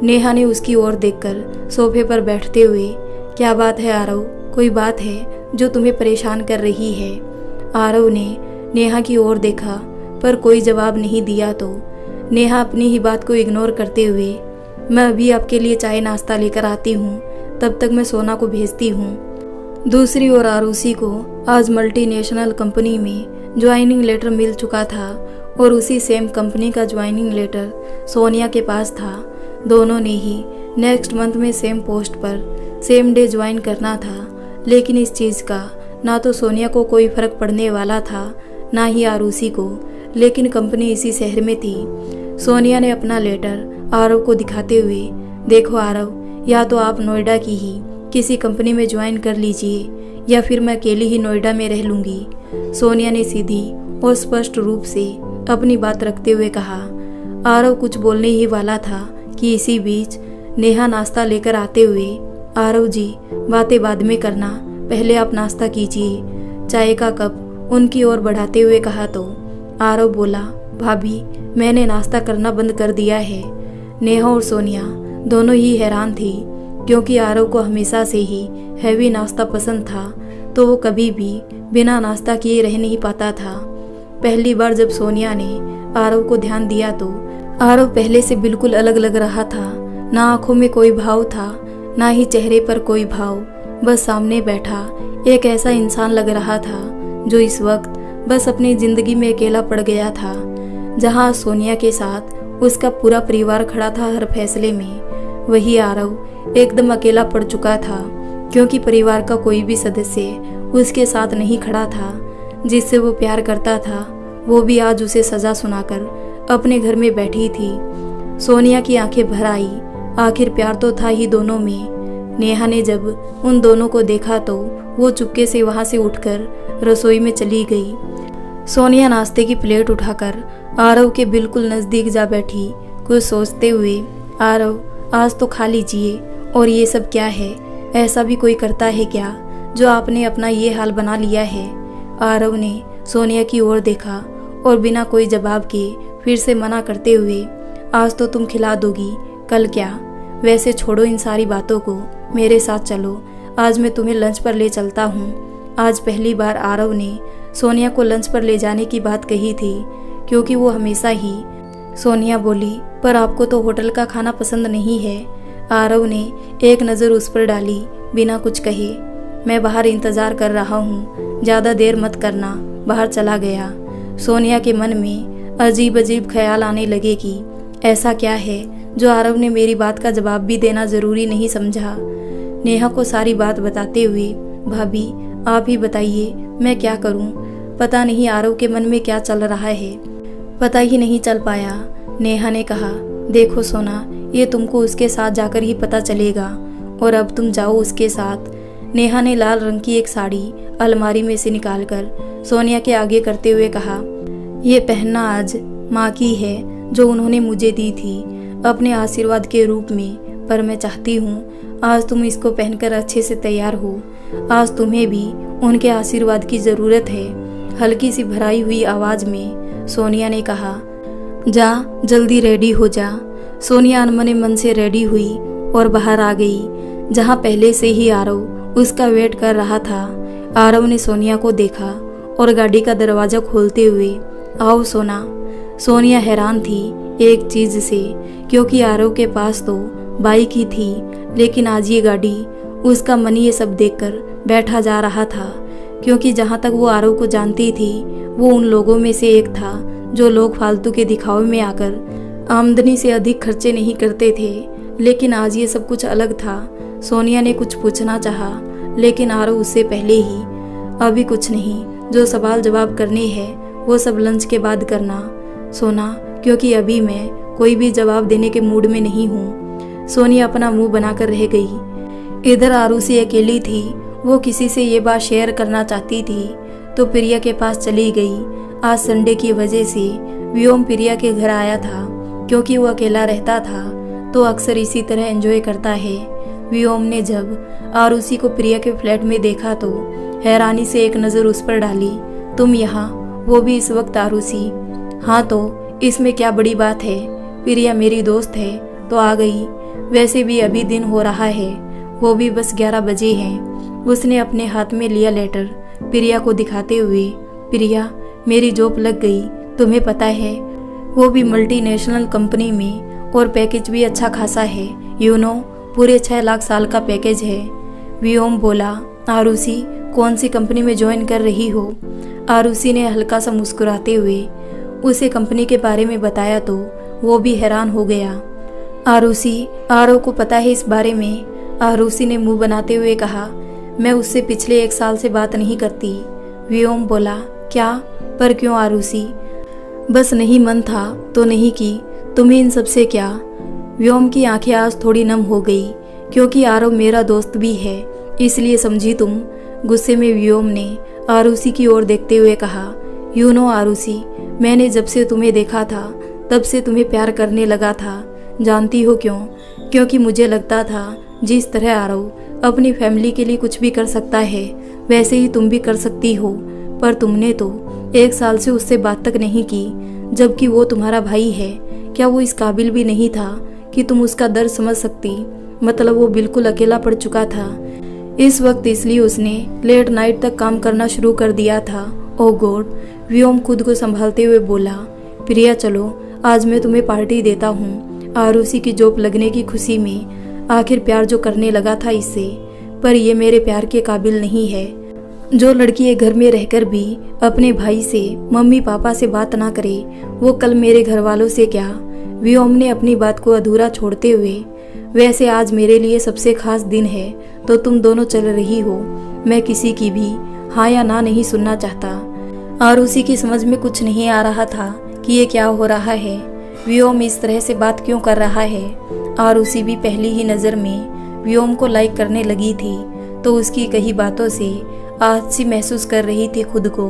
नेहा ने उसकी ओर देखकर सोफे पर बैठते हुए, क्या बात है आरव, कोई बात है जो तुम्हें परेशान कर रही है? आरव ने नेहा की ओर देखा पर कोई जवाब नहीं दिया तो नेहा अपनी ही बात को इग्नोर करते हुए, मैं अभी आपके लिए चाय नाश्ता लेकर आती हूँ, तब तक मैं सोना को भेजती हूँ। दूसरी ओर आरुषि को आज मल्टीनेशनल कंपनी में ज्वाइनिंग लेटर मिल चुका था और उसी सेम कंपनी का ज्वाइनिंग लेटर सोनिया के पास था। दोनों ने ही नेक्स्ट मंथ में सेम पोस्ट पर सेम डे ज्वाइन करना था, लेकिन इस चीज़ का ना तो सोनिया को कोई फर्क पड़ने वाला था, ना ही आरुषि को। लेकिन कंपनी इसी शहर में थी। सोनिया ने अपना लेटर आरव को दिखाते हुए, देखो आरव, या तो आप नोएडा की ही किसी कंपनी में ज्वाइन कर लीजिए या फिर मैं अकेली ही नोएडा में रह लूँगी। सोनिया ने सीधी और स्पष्ट रूप से अपनी बात रखते हुए कहा। आरव कुछ बोलने ही वाला था कि इसी बीच नेहा नाश्ता लेकर आते हुए, आरव जी बातें बाद में करना, पहले आप नाश्ता कीजिए, चाय का कप उनकी ओर बढ़ाते हुए कहा तो आरव बोला, भाभी मैंने नाश्ता करना बंद कर दिया है। नेहा और सोनिया दोनों ही हैरान थी क्योंकि आरव को हमेशा से ही हैवी नाश्ता पसंद था, तो वो कभी भी बिना नाश्ता किए रह नहीं पाता था। पहली बार जब सोनिया ने आरव को ध्यान दिया तो आरव पहले से बिल्कुल अलग लग रहा था। ना आंखों में कोई भाव था, ना ही चेहरे पर कोई भाव, बस सामने बैठा एक ऐसा इंसान लग रहा था जो इस वक्त बस अपनी जिंदगी में अकेला पड़ गया था। जहां सोनिया के साथ उसका पूरा परिवार खड़ा था हर फैसले में, वही आरव एकदम अकेला पड़ चुका था क्योंकि परिवार का कोई भी सदस्य उसके साथ नहीं खड़ा था। जिससे वो प्यार करता था वो भी आज उसे सजा सुनाकर अपने घर में बैठी थी। सोनिया की आंखें भर आई, आखिर प्यार तो था ही दोनों में। नेहा ने जब उन दोनों को देखा तो वो चुपके से वहां से उठकर रसोई में चली गई। सोनिया नाश्ते की प्लेट उठाकर आरव के बिल्कुल नजदीक जा बैठी, कुछ सोचते हुए। आरव आज तो खा लीजिए, और ये सब क्या है, ऐसा भी कोई करता है क्या जो आपने अपना ये हाल बना लिया है। आरव ने सोनिया की ओर देखा और बिना कोई जवाब के फिर से मना करते हुए, आज तो तुम खिला दोगी, कल क्या, वैसे छोड़ो इन सारी बातों को, मेरे साथ चलो, आज मैं तुम्हें लंच पर ले चलता हूँ। आज पहली बार आरव ने सोनिया को लंच पर ले जाने की बात कही थी क्योंकि वो हमेशा ही। सोनिया बोली, पर आपको तो होटल का खाना पसंद नहीं है। आरव ने एक नज़र उस पर डाली बिना कुछ कहे। मैं बाहर इंतज़ार कर रहा हूँ, ज़्यादा देर मत करना, बाहर चला गया। सोनिया के मन में अजीब अजीब ख्याल आने लगे कि ऐसा क्या है जो आरव ने मेरी बात का जवाब भी देना ज़रूरी नहीं समझा। नेहा को सारी बात बताते हुए, भाभी आप ही बताइए मैं क्या करूं, पता नहीं आरव के मन में क्या चल रहा है, पता ही नहीं चल पाया। नेहा ने कहा, देखो सोना, ये तुमको उसके साथ जाकर ही पता चलेगा, और अब तुम जाओ उसके साथ। नेहा ने लाल रंग की एक साड़ी अलमारी में से निकालकर सोनिया के आगे करते हुए कहा, ये पहनना आज माँ की है जो उन्होंने मुझे दी थी अपने आशीर्वाद के रूप में, पर मैं चाहती हूँ आज तुम इसको पहनकर अच्छे से तैयार हो। आज तुम्हें भी उनके आशीर्वाद की ज़रूरत है। हल्की सी भराई हुई आवाज़ में सोनिया ने कहा, जा जल्दी रेडी हो जा। सोनिया अनमने मन से रेडी हुई और बाहर आ गई, जहाँ पहले से ही आरव उसका वेट कर रहा था। आरव ने सोनिया को देखा और गाड़ी का दरवाज़ा खोलते हुए, आओ सोना। सोनिया हैरान थी एक चीज़ से, क्योंकि आरव के पास तो बाइक ही थी, लेकिन आज ये गाड़ी। उसका मन ये सब देखकर बैठा जा रहा था, क्योंकि जहाँ तक वो आरव को जानती थी वो उन लोगों में से एक था जो लोग फालतू के दिखावे में आकर आमदनी से अधिक खर्चे नहीं करते थे। लेकिन आज ये सब कुछ अलग था। सोनिया ने कुछ पूछना चाहा, लेकिन आरव उससे पहले ही, अभी कुछ नहीं, जो सवाल जवाब करने हैं वो सब लंच के बाद करना सोना, क्योंकि अभी मैं कोई भी जवाब देने के मूड में नहीं हूँ। सोनिया अपना मुंह बनाकर रह गई। इधर आरुषि अकेली थी, वो किसी से ये बात शेयर करना चाहती थी तो प्रिया के पास चली गई। आज संडे की वजह से व्योम प्रिया के घर आया था, क्योंकि वो अकेला रहता था तो अक्सर इसी तरह एंजॉय करता है। व्योम ने जब आरुषि को प्रिया के फ्लैट में देखा तो हैरानी से एक नज़र उस पर डाली, तुम यहाँ, वो भी इस वक्त आरुषि? हाँ तो इसमें क्या बड़ी बात है, प्रिया मेरी दोस्त है तो आ गई। वैसे भी अभी दिन हो रहा है, वो भी बस 11 बजे हैं। उसने अपने हाथ में लिया लेटर प्रिया को दिखाते हुए, प्रिया मेरी जॉब लग गई, तुम्हें पता है, वो भी मल्टीनेशनल कंपनी में, और पैकेज भी अच्छा खासा है, यू नो, पूरे 6 लाख साल का पैकेज है। व्योम बोला, आरुषि कौन सी कंपनी में ज्वाइन कर रही हो? आरुषि ने हल्का सा मुस्कुराते हुए उसे कंपनी के बारे में बताया तो वो भी हैरान हो गया। आरुषि, आरव को पता है इस बारे में? आरुषि ने मुंह बनाते हुए कहा, मैं उससे पिछले 1 साल से बात नहीं करती। व्योम बोला, क्या, पर क्यों आरुषि? बस नहीं मन था तो नहीं की, तुम्हें इन सब से क्या? व्योम की आंखें आज थोड़ी नम हो गई, क्योंकि आरव मेरा दोस्त भी है, इसलिए समझी तुम। गुस्से में व्योम ने आरुषि की ओर देखते हुए कहा, यू नो आरुषि, मैंने जब से तुम्हें देखा था तब से तुम्हें प्यार करने लगा था। जानती हो क्यों? क्योंकि मुझे लगता था जिस तरह आरव अपनी फैमिली के लिए कुछ भी कर सकता है वैसे ही तुम भी कर सकती हो। पर तुमने तो 1 साल से उससे बात तक नहीं की, जबकि वो तुम्हारा भाई है। क्या वो इस काबिल भी नहीं था कि तुम उसका दर्द समझ सकती? मतलब वो बिल्कुल अकेला पड़ चुका था इस वक्त, इसलिए उसने लेट नाइट तक काम करना शुरू कर दिया था। ओ गॉड, व्योम खुद को संभालते हुए बोला। प्रिया चलो, आज मैं तुम्हें पार्टी देता हूँ। आरुषि की जॉब लगने की खुशी में आखिर प्यार जो करने लगा था इससे, पर ये मेरे प्यार के काबिल नहीं है। जो लड़की एक घर में रहकर भी अपने भाई से, मम्मी पापा से बात ना करे, वो कल मेरे घर वालों से क्या? व्योम ने अपनी बात को अधूरा छोड़ते हुए, वैसे आज मेरे लिए सबसे खास दिन है तो तुम दोनों चल रही हो। मैं किसी की भी हाँ या ना नहीं सुनना चाहता। आरुषि की समझ में कुछ नहीं आ रहा था कि ये क्या हो रहा है। व्योम इस तरह से बात क्यों कर रहा है? आरुषि भी पहली ही नज़र में व्योम को लाइक करने लगी थी, तो उसकी कई बातों से आज सी महसूस कर रही थी खुद को।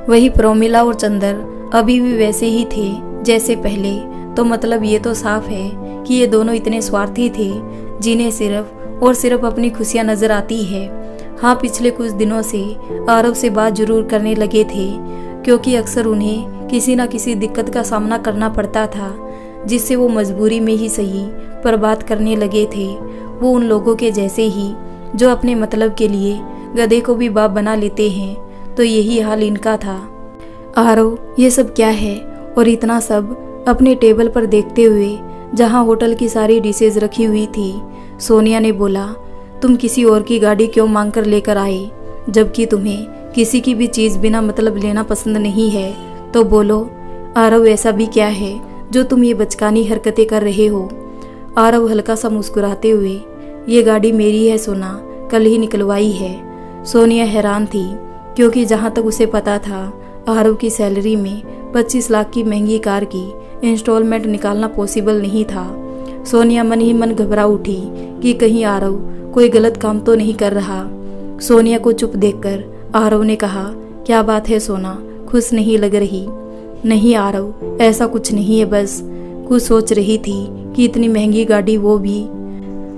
वही प्रोमिला और चंदर अभी भी वैसे ही थे जैसे पहले। तो मतलब ये तो साफ है कि ये दोनों इतने स्वार्थी थे जिन्हें सिर्फ और सिर्फ अपनी खुशियाँ नजर आती है। हाँ, पिछले कुछ दिनों से आरव से बात जरूर करने लगे थे, क्योंकि अक्सर उन्हें किसी न किसी दिक्कत का सामना करना पड़ता था, जिससे वो मजबूरी में ही सही पर बात करने लगे थे। वो उन लोगों के जैसे ही जो अपने मतलब के लिए गधे को भी बाप बना लेते हैं, तो यही हाल इनका था। आरव, ये सब क्या है? और इतना सब अपने टेबल पर देखते हुए जहां होटल की सारी डिशेज रखी हुई थी, सोनिया ने बोला, तुम किसी और की गाड़ी क्यों मांग कर लेकर आए? जबकि तुम्हें किसी की भी चीज़ बिना मतलब लेना पसंद नहीं है, तो बोलो। आरव, ऐसा भी क्या है जो तुम ये बचकानी हरकतें कर रहे हो? आरव हल्का सा मुस्कुराते हुए, ये गाड़ी मेरी है सोना, कल ही निकलवाई है। सोनिया हैरान थी, क्योंकि जहाँ तक उसे पता था आरव की सैलरी में 25 लाख की महंगी कार की इंस्टॉलमेंट निकालना पॉसिबल नहीं था। सोनिया मन ही मन घबरा उठी कि कहीं आरव कोई गलत काम तो नहीं कर रहा। सोनिया को चुप देखकर आरव ने कहा, क्या बात है सोना, खुश नहीं लग रही? नहीं आरव, ऐसा कुछ नहीं है, बस कुछ सोच रही थी कि इतनी महंगी गाड़ी, वो भी।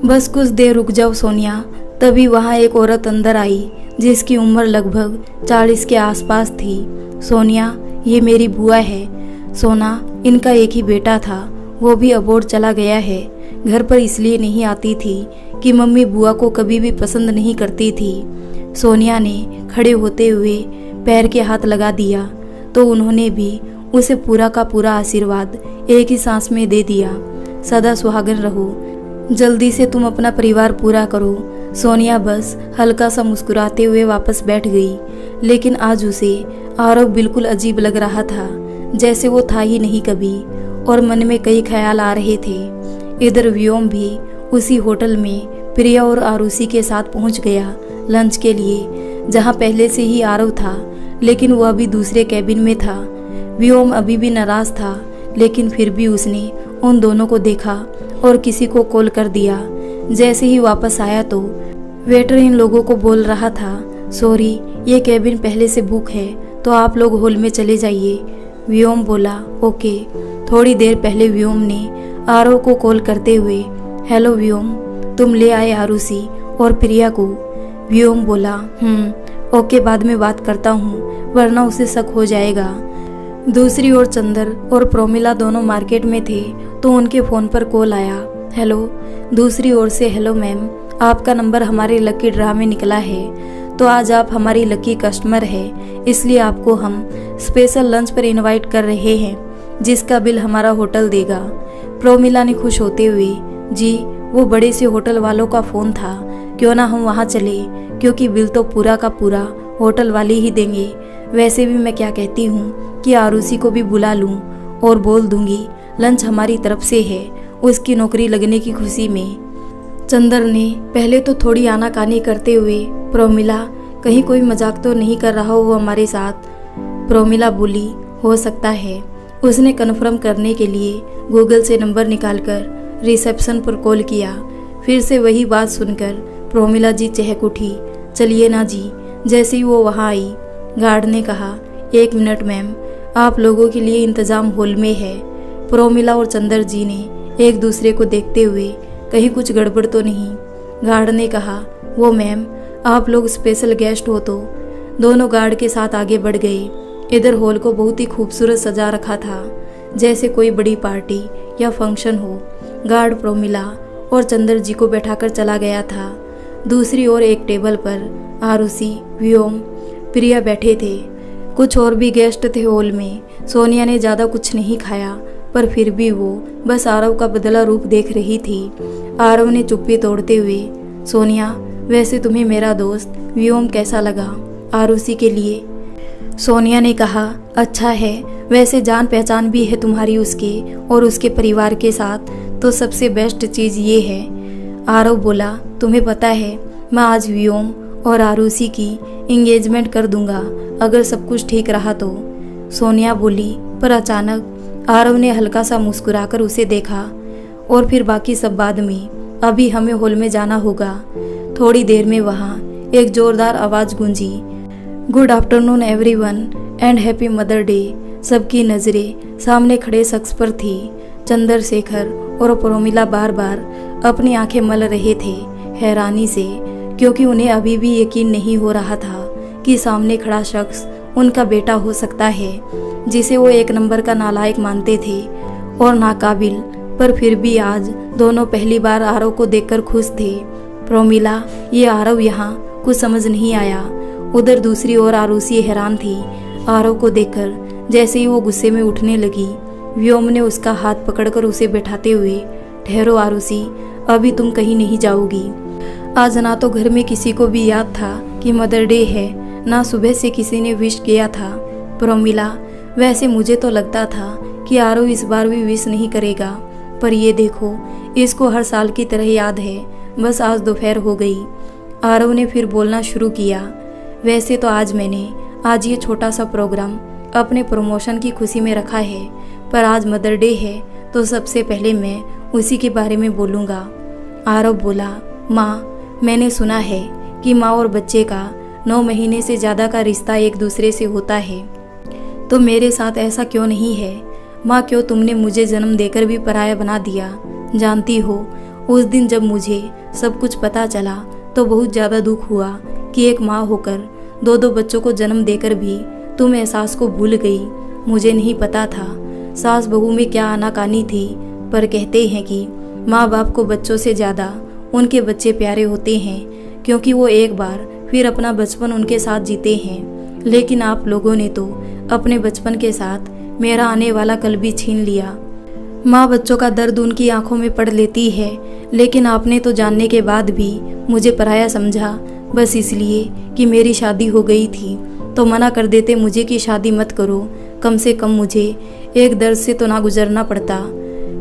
बस कुछ देर रुक जाओ सोनिया। तभी वहाँ एक औरत अंदर आई जिसकी उम्र लगभग 40 के आसपास थी। सोनिया, ये मेरी बुआ है। सोना, इनका एक ही बेटा था, वो भी अबोर्ड चला गया है। घर पर इसलिए नहीं आती थी कि मम्मी बुआ को कभी भी पसंद नहीं करती थी। सोनिया ने खड़े होते हुए पैर के हाथ लगा दिया, तो उन्होंने भी उसे पूरा का पूरा आशीर्वाद एक ही सांस में दे दिया। सदा सुहागन रहो, जल्दी से तुम अपना परिवार पूरा करो। सोनिया बस हल्का सा मुस्कुराते हुए वापस बैठ गई, लेकिन आज उसे आरव बिल्कुल अजीब लग रहा था, जैसे वो था ही नहीं कभी, और मन में कई ख्याल आ रहे थे। इधर व्योम भी उसी होटल में प्रिया और आरुषि के साथ पहुंच गया लंच के लिए, जहां पहले से ही आरव था, लेकिन वह अभी दूसरे कैबिन में था। व्योम अभी भी नाराज था, लेकिन फिर भी उसने उन दोनों को देखा और किसी को कॉल कर दिया। जैसे ही वापस आया तो वेटर इन लोगों को बोल रहा था, सॉरी, ये कैबिन पहले से बुक है, तो आप लोग हॉल में चले जाइए। व्योम बोला, ओके। थोड़ी देर पहले व्योम ने आरव को कॉल करते हुए, हेलो व्योम, तुम ले आए आरुषि और प्रिया को? व्योम बोला, ओके, बाद में बात करता हूँ, वरना उसे शक हो जाएगा। दूसरी ओर चंदर और प्रोमिला दोनों मार्केट में थे, तो उनके फ़ोन पर कॉल आया। हेलो। दूसरी ओर से, हेलो मैम, आपका नंबर हमारे लकी ड्रा में निकला है, तो आज आप हमारी लकी कस्टमर है, इसलिए आपको हम स्पेशल लंच पर इनवाइट कर रहे हैं, जिसका बिल हमारा होटल देगा। प्रोमिला ने खुश होते हुए, जी, वो बड़े से होटल वालों का फ़ोन था, क्यों ना हम वहाँ चले, क्योंकि बिल तो पूरा का पूरा होटल वाले ही देंगे। वैसे भी मैं क्या कहती हूँ कि आरुषि को भी बुला लूँ और बोल दूँगी लंच हमारी तरफ से है, उसकी नौकरी लगने की खुशी में। चंदर ने पहले तो थोड़ी आनाकानी करते हुए, प्रोमिला, कहीं कोई मजाक तो नहीं कर रहा हो हमारे साथ? प्रोमिला बोली, हो सकता है। उसने कन्फर्म करने के लिए गूगल से नंबर निकालकर रिसेप्शन पर कॉल किया, फिर से वही बात सुनकर प्रोमिला जी चहक उठी। चलिए ना जी। जैसे ही वो वहाँ आई, गार्ड ने कहा, 1 मिनट मैम, आप लोगों के लिए इंतज़ाम हॉल में है। प्रोमिला और चंदर जी ने एक दूसरे को देखते हुए, कहीं कुछ गड़बड़ तो नहीं। गार्ड ने कहा, वो मैम, आप लोग स्पेशल गेस्ट हो तो। दोनों गार्ड के साथ आगे बढ़ गए। इधर हॉल को बहुत ही खूबसूरत सजा रखा था, जैसे कोई बड़ी पार्टी या फंक्शन हो। गार्ड प्रोमिला और चंदर जी को बैठाकर चला गया था। दूसरी ओर एक टेबल पर आरुषि, व्योम, प्रिया बैठे थे। कुछ और भी गेस्ट थे हॉल में। सोनिया ने ज़्यादा कुछ नहीं खाया, पर फिर भी वो बस आरव का बदला रूप देख रही थी। आरव ने चुप्पी तोड़ते हुए, सोनिया, वैसे तुम्हें मेरा दोस्त व्योम कैसा लगा? आरुषि के लिए सोनिया ने कहा, अच्छा है, वैसे जान पहचान भी है तुम्हारी उसके और उसके परिवार के साथ, तो सबसे बेस्ट चीज़ ये है। आरव बोला, तुम्हें पता है, मैं आज व्योम और आरुषि की इंगेजमेंट कर दूंगा, अगर सब कुछ ठीक रहा तो। सोनिया बोली, पर अचानक आरव ने हल्का सा मुस्कुराकर उसे देखा, और फिर बाकी सब बाद में, अभी हमें हॉल में जाना होगा। थोड़ी देर में वहाँ एक जोरदार आवाज़ गूंजी, good afternoon everyone and happy mother day. सबकी नज़रें सामने खड़े शख्स पर थी। चंद्रशेखर और प्रोमिला बार बार अपनी आंखें मल रहे थे हैरानी से, क्योंकि उन्हें अभी भी यकीन नहीं हो रहा था कि सामने खड़ा शख्स उनका बेटा हो सकता है, जिसे वो 1 नंबर का नालायक मानते थे और नाकाबिल। पर फिर भी आज दोनों पहली बार आरव को देखकर खुश थे। प्रोमिला, ये आरव यहाँ कुछ समझ नहीं आया। उधर दूसरी ओर आरुषि हैरान थी आरव को देखकर। जैसे ही वो गुस्से में उठने लगी, व्योम ने उसका हाथ पकड़कर उसे बैठाते हुए, ठहरो आरुषि, अभी तुम कहीं नहीं जाओगी। आज ना तो घर में किसी को भी याद था कि मदर डे है, ना सुबह से किसी ने विश किया था। प्रोमिला, वैसे मुझे तो लगता था कि आरव इस बार भी विश नहीं करेगा, पर ये देखो, इसको हर साल की तरह याद है, बस आज दोपहर हो गई। आरव ने फिर बोलना शुरू किया, वैसे तो आज ये छोटा सा प्रोग्राम अपने प्रमोशन की खुशी में रखा है, पर आज मदर डे है तो सबसे पहले मैं उसी के बारे में बोलूँगा। आरव बोला, माँ, मैंने सुना है कि माँ और बच्चे का 9 महीने से ज़्यादा का रिश्ता एक दूसरे से होता है, तो मेरे साथ ऐसा क्यों नहीं है? माँ, क्यों तुमने मुझे जन्म देकर भी पराया बना दिया? जानती हो, उस दिन जब मुझे सब कुछ पता चला तो बहुत ज़्यादा दुख हुआ कि एक माँ होकर 2 बच्चों को जन्म देकर भी तुम एहसास को भूल गई। मुझे नहीं पता था सास बहू में क्या आनाकानी थी, पर कहते हैं कि माँ बाप को बच्चों से ज़्यादा उनके बच्चे प्यारे होते हैं, क्योंकि वो एक बार फिर अपना बचपन उनके साथ जीते हैं। लेकिन आप लोगों ने तो अपने बचपन के साथ मेरा आने वाला कल भी छीन लिया। माँ बच्चों का दर्द उनकी आंखों में पढ़ लेती है, लेकिन आपने तो जानने के बाद भी मुझे पराया समझा, बस इसलिए कि मेरी शादी हो गई थी तो मना कर देते मुझे कि शादी मत करो। कम से कम मुझे एक दर्द से तो ना गुजरना पड़ता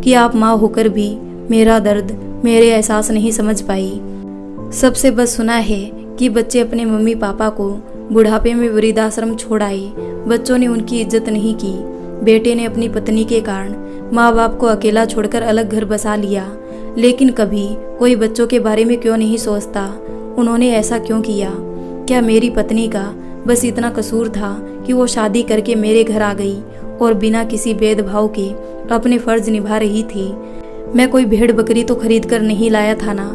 कि आप माँ होकर भी मेरा दर्द, मेरे एहसास नहीं समझ पाई। सबसे बस सुना है कि बच्चे अपने मम्मी पापा को बुढ़ापे में वृद्धाश्रम छोड़ आए। बच्चों ने उनकी इज्जत नहीं की। बेटे ने अपनी पत्नी के कारण माँ बाप को अकेला छोड़कर अलग घर बसा लिया, लेकिन कभी कोई बच्चों के बारे में क्यों नहीं सोचता? उन्होंने ऐसा क्यों किया? क्या मेरी पत्नी का बस इतना कसूर था कि वो शादी करके मेरे घर आ गई और बिना किसी भेदभाव के अपने फर्ज निभा रही थी? मैं कोई भेड़ बकरी तो खरीद कर नहीं लाया था ना,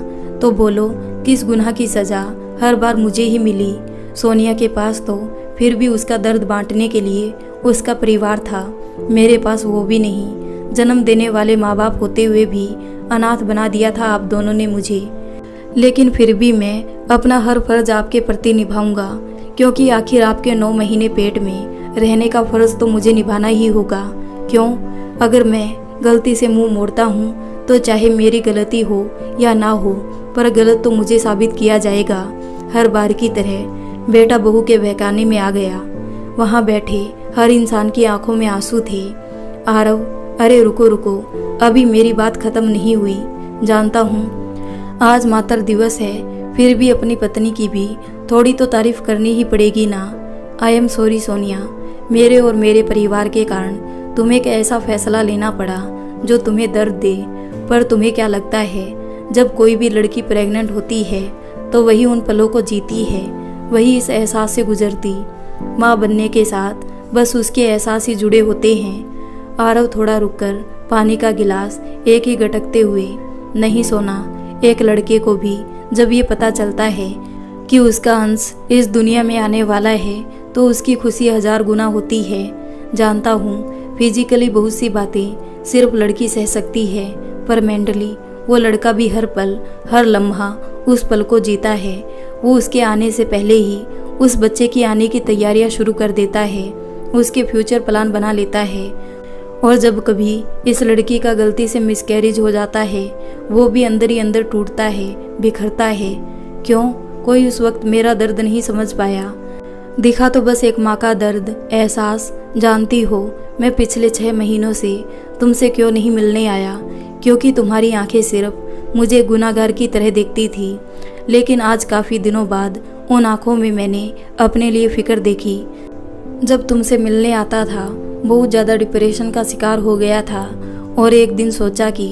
तो बोलो किस गुनाह की सजा हर बार मुझे ही मिली? सोनिया के पास तो फिर भी उसका दर्द बांटने के लिए उसका परिवार था, मेरे पास वो भी नहीं। जन्म देने वाले माँ बाप होते हुए भी अनाथ बना दिया था आप दोनों ने मुझे, लेकिन फिर भी मैं अपना हर फर्ज आपके प्रति निभाऊंगा, क्योंकि आखिर आपके 9 महीने पेट में रहने का फर्ज तो मुझे निभाना ही होगा। क्यों? अगर मैं गलती से मुंह मोड़ता हूँ तो चाहे मेरी गलती हो या ना हो, पर गलत तो मुझे साबित किया जाएगा। हर बार की तरह बेटा बहू के बहकाने में आ गया। वहाँ बैठे हर इंसान की आंखों में आंसू थे। आरव, अरे रुको रुको, अभी मेरी बात खत्म नहीं हुई। जानता हूँ आज मातृ दिवस है, फिर भी अपनी पत्नी की भी थोड़ी तो तारीफ करनी ही पड़ेगी ना। आई एम सॉरी सोनिया, मेरे और मेरे परिवार के कारण तुम्हें एक ऐसा फैसला लेना पड़ा जो तुम्हें दर्द दे, पर तुम्हें क्या लगता है जब कोई भी लड़की प्रेग्नेंट होती है तो वही उन पलों को जीती है, वही इस एहसास से गुजरती। माँ बनने के साथ बस उसके एहसास ही जुड़े होते हैं। आरव थोड़ा रुककर पानी का गिलास एक ही गटकते हुए, नहीं सोना, एक लड़के को भी जब ये पता चलता है कि उसका अंश इस दुनिया में आने वाला है तो उसकी खुशी 1000 गुना होती है। जानता हूँ फिजिकली बहुत सी बातें सिर्फ लड़की सह सकती है, पर मेंटली वो लड़का भी हर पल हर लम्हा उस पल को जीता है। वो उसके आने से पहले ही उस बच्चे की आने की तैयारियां शुरू कर देता है, उसके फ्यूचर प्लान बना लेता है। और जब कभी इस लड़की का गलती से मिसकैरेज हो जाता है, वो भी अंदर ही अंदर टूटता है, बिखरता है। क्यों? कोई उस वक्त मेरा दर्द नहीं समझ पाया। दिखा तो बस एक माँ का दर्द, एहसास। जानती हो मैं पिछले 6 महीनों से तुमसे क्यों नहीं मिलने आया, क्योंकि तुम्हारी आंखें सिर्फ मुझे गुनाहगार की तरह देखती थी। लेकिन आज काफ़ी दिनों बाद उन आंखों में मैंने अपने लिए फिक्र देखी। जब तुमसे मिलने आता था बहुत ज़्यादा डिप्रेशन का शिकार हो गया था, और एक दिन सोचा कि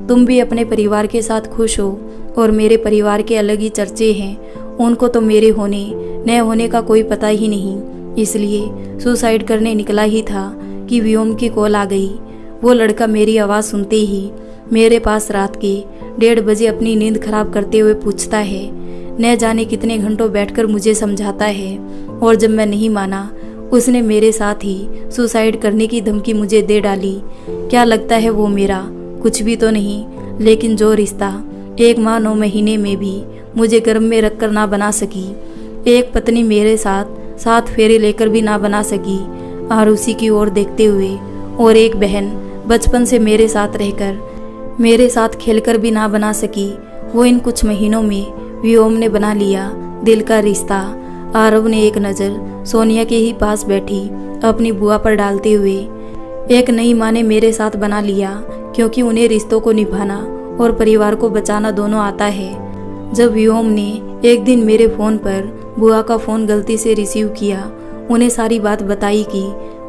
तुम भी अपने परिवार के साथ खुश हो, और मेरे परिवार के अलग ही चर्चे हैं। उनको तो मेरे होने न होने का कोई पता ही नहीं, इसलिए सुसाइड करने निकला ही था कि व्योम की कॉल आ गई। वो लड़का मेरी आवाज़ सुनते ही मेरे पास रात के 1:30 बजे अपनी नींद खराब करते हुए पूछता है, न जाने कितने घंटों बैठकर मुझे समझाता है, और जब मैं नहीं माना उसने मेरे साथ ही सुसाइड करने की धमकी मुझे दे डाली। क्या लगता है वो मेरा? कुछ भी तो नहीं, लेकिन जो रिश्ता एक माह 9 महीने में भी मुझे गर्भ में रखकर ना बना सकी, एक पत्नी मेरे साथ 7 फेरे लेकर भी ना बना सकी, आरुषि की ओर देखते हुए, और एक बहन बचपन से मेरे साथ रहकर मेरे साथ खेलकर भी ना बना सकी, वो इन कुछ महीनों में व्योम ने बना लिया दिल का रिश्ता। आरव ने एक नज़र सोनिया के ही पास बैठी अपनी बुआ पर डालते हुए एक नई माँ ने मेरे साथ बना लिया, क्योंकि उन्हें रिश्तों को निभाना और परिवार को बचाना दोनों आता है। जब व्योम ने एक दिन मेरे फ़ोन पर बुआ का फ़ोन गलती से रिसीव किया, उन्हें सारी बात बताई कि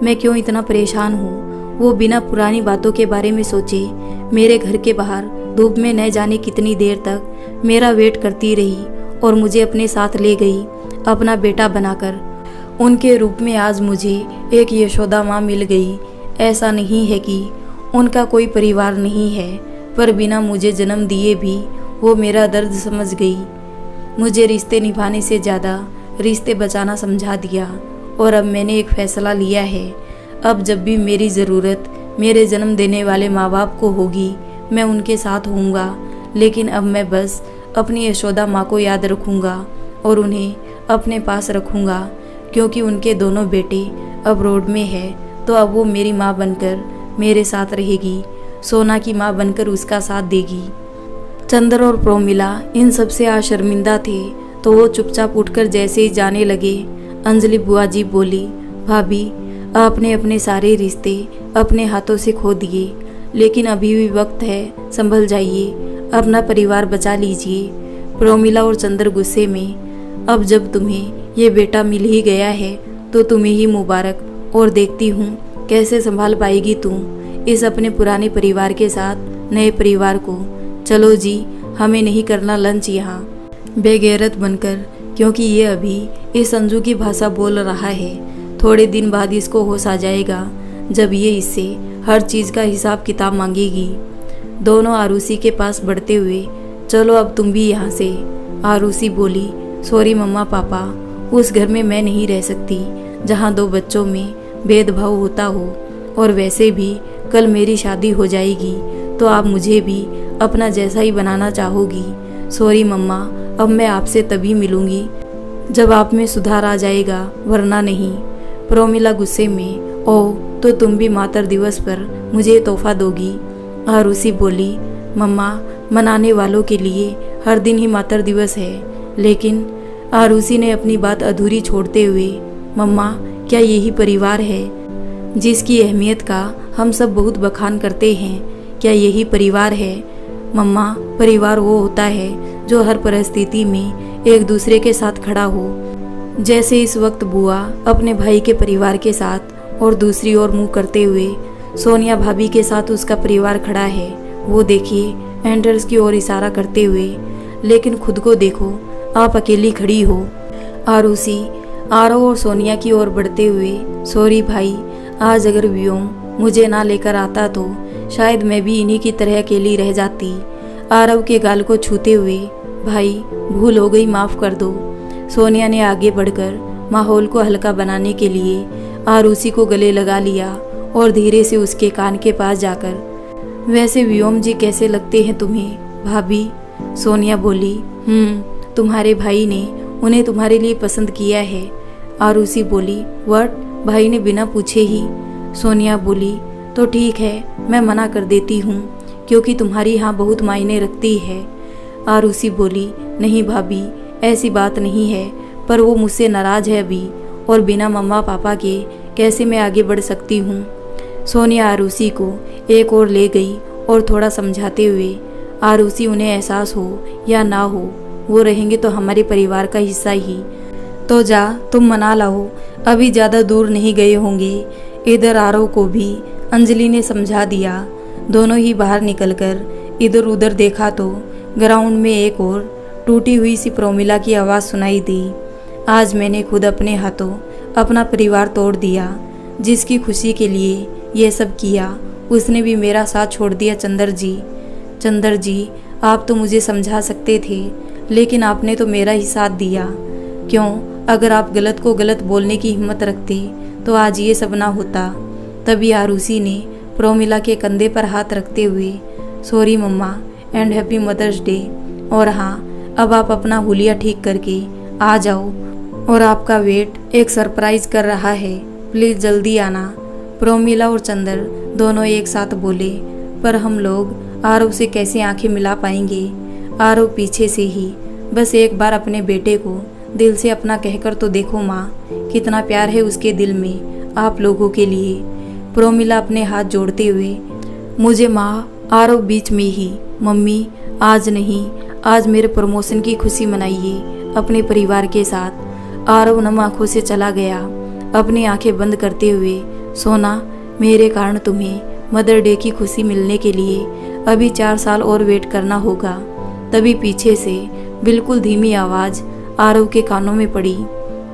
मैं क्यों इतना परेशान हूँ। वो बिना पुरानी बातों के बारे में सोचे मेरे घर के बाहर धूप में न जाने कितनी देर तक मेरा वेट करती रही, और मुझे अपने साथ ले गई अपना बेटा बनाकर। उनके रूप में आज मुझे एक यशोदा माँ मिल गई। ऐसा नहीं है कि उनका कोई परिवार नहीं है, पर बिना मुझे जन्म दिए भी वो मेरा दर्द समझ गई। मुझे रिश्ते निभाने से ज़्यादा रिश्ते बचाना समझा दिया, और अब मैंने एक फ़ैसला लिया है। अब जब भी मेरी ज़रूरत मेरे जन्म देने वाले माँ बाप को होगी, मैं उनके साथ होऊंगा। लेकिन अब मैं बस अपनी यशोदा माँ को याद रखूँगा और उन्हें अपने पास रखूँगा, क्योंकि उनके दोनों बेटे अब रोड में है, तो अब वो मेरी माँ बनकर मेरे साथ रहेगी, सोना की माँ बनकर उसका साथ देगी। चंद्र और प्रोमिला इन सब से आज शर्मिंदा थे, तो वो चुपचाप उठकर जैसे ही जाने लगे, अंजलि बुआ जी बोली, भाभी आपने अपने सारे रिश्ते अपने हाथों से खो दिए, लेकिन अभी भी वक्त है, संभल जाइए, अपना परिवार बचा लीजिए। प्रोमिला और चंद्र गुस्से में, अब जब तुम्हें ये बेटा मिल ही गया है तो तुम्हें ही मुबारक, और देखती हूँ कैसे संभाल पाएगी तुम इस अपने पुराने परिवार के साथ नए परिवार को। चलो जी, हमें नहीं करना लंच यहाँ, बेगैरत बनकर, क्योंकि ये अभी इस अंजू की भाषा बोल रहा है। थोड़े दिन बाद इसको होश आ जाएगा, जब ये इससे हर चीज़ का हिसाब किताब मांगेगी। दोनों आरुषि के पास बढ़ते हुए, चलो अब तुम भी यहाँ से। आरुषि बोली, सॉरी मम्मा पापा, उस घर में मैं नहीं रह सकती जहाँ 2 बच्चों में भेदभाव होता हो, और वैसे भी कल मेरी शादी हो जाएगी तो आप मुझे भी अपना जैसा ही बनाना चाहोगी। सॉरी मम्मा, अब मैं आपसे तभी मिलूंगी जब आप में सुधार आ जाएगा, वरना नहीं। प्रोमिला गुस्से में, ओह तो तुम भी मातृ दिवस पर मुझे तोहफा दोगी। आरुषि बोली, मम्मा मनाने वालों के लिए हर दिन ही मातृ दिवस है। लेकिन आरुषि ने अपनी बात अधूरी छोड़ते हुए, मम्मा क्या यही परिवार है जिसकी अहमियत का हम सब बहुत बखान करते हैं? क्या यही परिवार है? मम्मा, परिवार वो होता है जो हर परिस्थिति में एक दूसरे के साथ खड़ा हो। जैसे इस वक्त बुआ अपने भाई के परिवार के साथ और दूसरी ओर मुंह करते हुए सोनिया भाभी के साथ उसका परिवार खड़ा है। वो देखिए एंडर्स की ओर इशारा करते हुए। लेकिन खुद को देखो, आप अकेली खड़ी हो। आरुषि आरव और सोनिया की ओर बढ़ते हुए, सॉरी भाई, आज अगर व्योम मुझे ना लेकर आता तो शायद मैं भी इन्हीं की तरह अकेली रह जाती। आरव के गाल को छूते हुए, भाई भूल हो गई, माफ़ कर दो। सोनिया ने आगे बढ़कर माहौल को हल्का बनाने के लिए आरुषि को गले लगा लिया और धीरे से उसके कान के पास जाकर, वैसे व्योम जी कैसे लगते हैं तुम्हें भाभी? सोनिया बोली, तुम्हारे भाई ने उन्हें तुम्हारे लिए पसंद किया है। आरुषि बोली, व्हाट? भाई ने बिना पूछे ही? सोनिया बोली, तो ठीक है, मैं मना कर देती हूँ क्योंकि तुम्हारी यहाँ बहुत मायने रखती है। आरुषि बोली, नहीं भाभी, ऐसी बात नहीं है, पर वो मुझसे नाराज है अभी, और बिना मम्मा पापा के कैसे मैं आगे बढ़ सकती हूँ। सोनिया आरुषि को एक और ले गई और थोड़ा समझाते हुए, आरुषि उन्हें एहसास हो या ना हो, वो रहेंगे तो हमारे परिवार का हिस्सा ही। तो जा तुम मना लाओ, अभी ज़्यादा दूर नहीं गए होंगे। इधर आरव को भी अंजलि ने समझा दिया। दोनों ही बाहर निकलकर इधर उधर देखा तो ग्राउंड में एक और टूटी हुई सी प्रोमिला की आवाज़ सुनाई दी। आज मैंने खुद अपने हाथों अपना परिवार तोड़ दिया। जिसकी खुशी के लिए ये सब किया, उसने भी मेरा साथ छोड़ दिया। चंदर जी, आप तो मुझे समझा सकते थे, लेकिन आपने तो मेरा ही साथ दिया। क्यों? अगर आप गलत को गलत बोलने की हिम्मत रखते तो आज ये सब ना होता। तभी आरुषि ने प्रोमिला के कंधे पर हाथ रखते हुए, sorry mamma and happy mother's day. और हाँ, अब आप अपना हुलिया ठीक करके आ जाओ, और आपका वेट एक सरप्राइज कर रहा है, प्लीज़ जल्दी आना। प्रोमिला और चंदर दोनों एक साथ बोले, पर हम लोग आरव से कैसे आंखें मिला पाएंगे? आरव पीछे से ही, बस एक बार अपने बेटे को दिल से अपना कहकर तो देखो माँ, कितना प्यार है उसके दिल में आप लोगों के लिए। प्रोमिला अपने हाथ जोड़ते हुए, मुझे माँ, आरव बीच में ही, मम्मी आज नहीं, आज मेरे प्रमोशन की खुशी मनाइए अपने परिवार के साथ। आरव नम आंखों से चला गया, अपनी आंखें बंद करते हुए, सोना, मेरे कारण तुम्हें मदर डे की खुशी मिलने के लिए अभी 4 साल और वेट करना होगा। तभी पीछे से बिल्कुल धीमी आवाज़ आरव के कानों में पड़ी,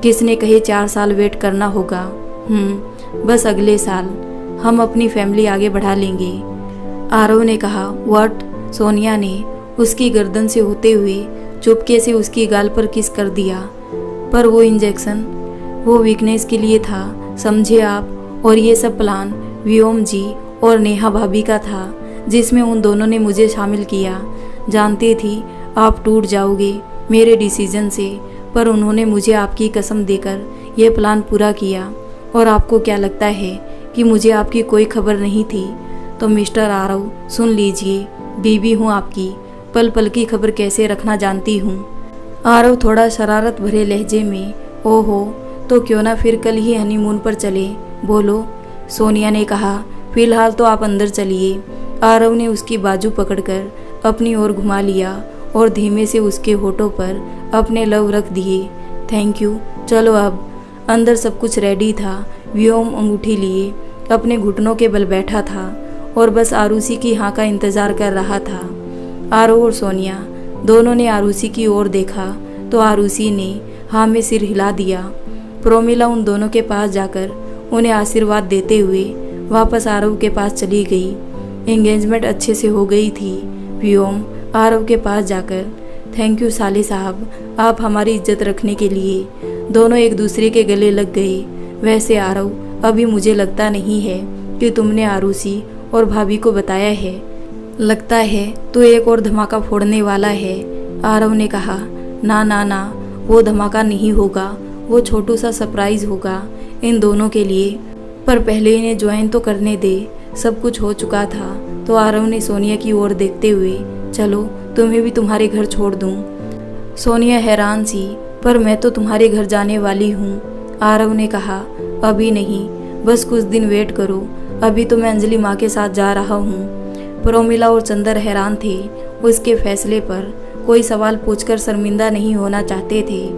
किसने कहे 4 साल वेट करना होगा? बस अगले साल हम अपनी फैमिली आगे बढ़ा लेंगे। आरव ने कहा, व्हाट? सोनिया ने उसकी गर्दन से होते हुए चुपके से उसकी गाल पर किस कर दिया। पर वो इंजेक्शन वो वीकनेस के लिए था, समझे आप? और ये सब प्लान व्योम जी और नेहा भाभी का था, जिसमें उन दोनों ने मुझे शामिल किया। जानती थी आप टूट जाओगे मेरे डिसीजन से, पर उन्होंने मुझे आपकी कसम देकर यह प्लान पूरा किया। और आपको क्या लगता है कि मुझे आपकी कोई खबर नहीं थी? तो मिस्टर आरव सुन लीजिए, बीवी हूँ आपकी, पल पल की खबर कैसे रखना जानती हूँ। आरव थोड़ा शरारत भरे लहजे में, ओहो, तो क्यों ना फिर कल ही हनीमून पर चले, बोलो। सोनिया ने कहा, फिलहाल तो आप अंदर चलिए। आरव ने उसकी बाजू पकड़कर अपनी ओर घुमा लिया और धीमे से उसके होठों पर अपने लव रख दिए। थैंक यू, चलो अब। अंदर सब कुछ रेडी था। व्योम अंगूठी लिए अपने घुटनों के बल बैठा था और बस आरुषि की हाँ का इंतजार कर रहा था। आरव और सोनिया दोनों ने आरुषि की ओर देखा तो आरुषि ने हाँ में सिर हिला दिया। प्रोमिला उन दोनों के पास जाकर उन्हें आशीर्वाद देते हुए वापस आरव के पास चली गई। एंगेजमेंट अच्छे से हो गई थी। व्योम आरव के पास जाकर, थैंक यू साले साहब, आप हमारी इज्जत रखने के लिए। दोनों एक दूसरे के गले लग गए। वैसे आरव, अभी मुझे लगता नहीं है कि तुमने आरुषि और भाभी को बताया है। लगता है तो एक और धमाका फोड़ने वाला है। आरव ने कहा, ना ना ना, वो धमाका नहीं होगा, वो छोटू सा सरप्राइज होगा इन दोनों के लिए। पर पहले इन्हें ज्वाइन तो करने दे। सब कुछ हो चुका था तो आरव ने सोनिया की ओर देखते हुए, चलो तुम्हें भी तुम्हारे घर छोड़ दूं। सोनिया हैरान सी, पर मैं तो तुम्हारे घर जाने वाली हूँ। आरव ने कहा, अभी नहीं, बस कुछ दिन वेट करो, अभी तो मैं अंजलि माँ के साथ जा रहा हूँ। प्रोमिला और चंदर हैरान थे उसके फैसले पर। कोई सवाल पूछकर शर्मिंदा नहीं होना चाहते थे,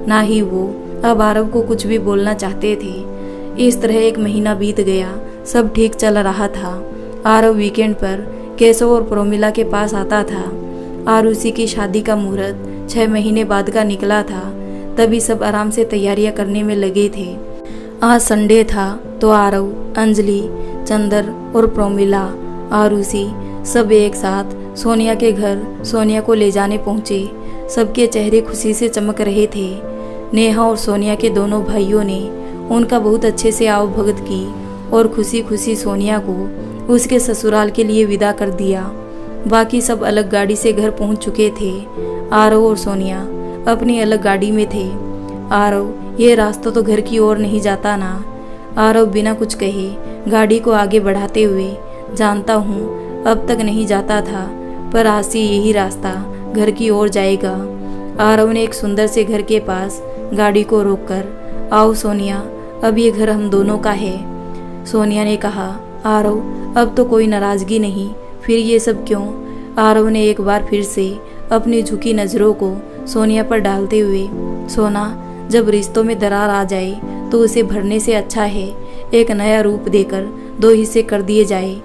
ना ही वो अब आरव को कुछ भी बोलना चाहते थे। इस तरह 1 महीना बीत गया। सब ठीक चल रहा था। आरव वीकेंड पर केशव और प्रोमिला के पास आता था। आरुषि की शादी का मुहूर्त 6 महीने बाद का निकला था। तभी सब आराम से तैयारियां करने में लगे थे। आज संडे था तो आरव, अंजलि, चंदर और प्रोमिला, आरुषि सब एक साथ सोनिया के घर सोनिया को ले जाने पहुंचे। सबके चेहरे खुशी से चमक रहे थे। नेहा और सोनिया के दोनों भाइयों ने उनका बहुत अच्छे से आवभगत की और खुशी खुशी सोनिया को उसके ससुराल के लिए विदा कर दिया। बाकी सब अलग गाड़ी से घर पहुंच चुके थे। आरव और सोनिया अपनी अलग गाड़ी में थे। आरव, ये रास्ता तो घर की ओर नहीं जाता ना? आरव बिना कुछ कहे गाड़ी को आगे बढ़ाते हुए, जानता हूँ अब तक नहीं जाता था, पर आज से यही रास्ता घर की ओर जाएगा। आरव ने एक सुंदर से घर के पास गाड़ी को रोककर, आओ सोनिया, अब ये घर हम दोनों का है। सोनिया ने कहा, आरव अब तो कोई नाराजगी नहीं, फिर ये सब क्यों? आरव ने एक बार फिर से अपनी झुकी नज़रों को सोनिया पर डालते हुए, सोना, जब रिश्तों में दरार आ जाए तो उसे भरने से अच्छा है एक नया रूप देकर 2 हिस्से कर दिए जाए।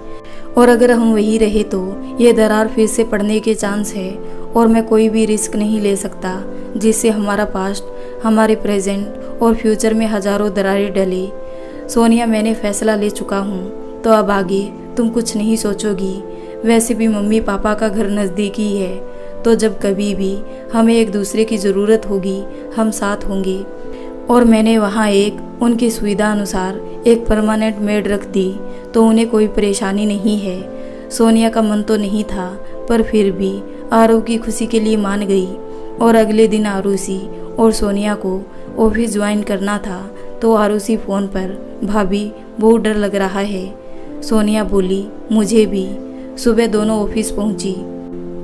और अगर हम वही रहे तो ये दरार फिर से पड़ने के चांस है और मैं कोई भी रिस्क नहीं ले सकता जिससे हमारा पास्ट, हमारे प्रेजेंट और फ्यूचर में हजारों दरारें डले। सोनिया, मैंने फैसला ले चुका हूँ, तो अब आगे तुम कुछ नहीं सोचोगी। वैसे भी मम्मी पापा का घर नज़दीक ही है, तो जब कभी भी हमें एक दूसरे की ज़रूरत होगी हम साथ होंगे। और मैंने वहाँ एक उनकी सुविधा अनुसार एक परमानेंट मेड रख दी, तो उन्हें कोई परेशानी नहीं है। सोनिया का मन तो नहीं था, पर फिर भी आरव की खुशी के लिए मान गई। और अगले दिन आरुषि और सोनिया को ऑफिस ज्वाइन करना था, तो आरुषि फ़ोन पर, भाभी बहुत डर लग रहा है। सोनिया बोली, मुझे भी। सुबह दोनों ऑफिस पहुंची।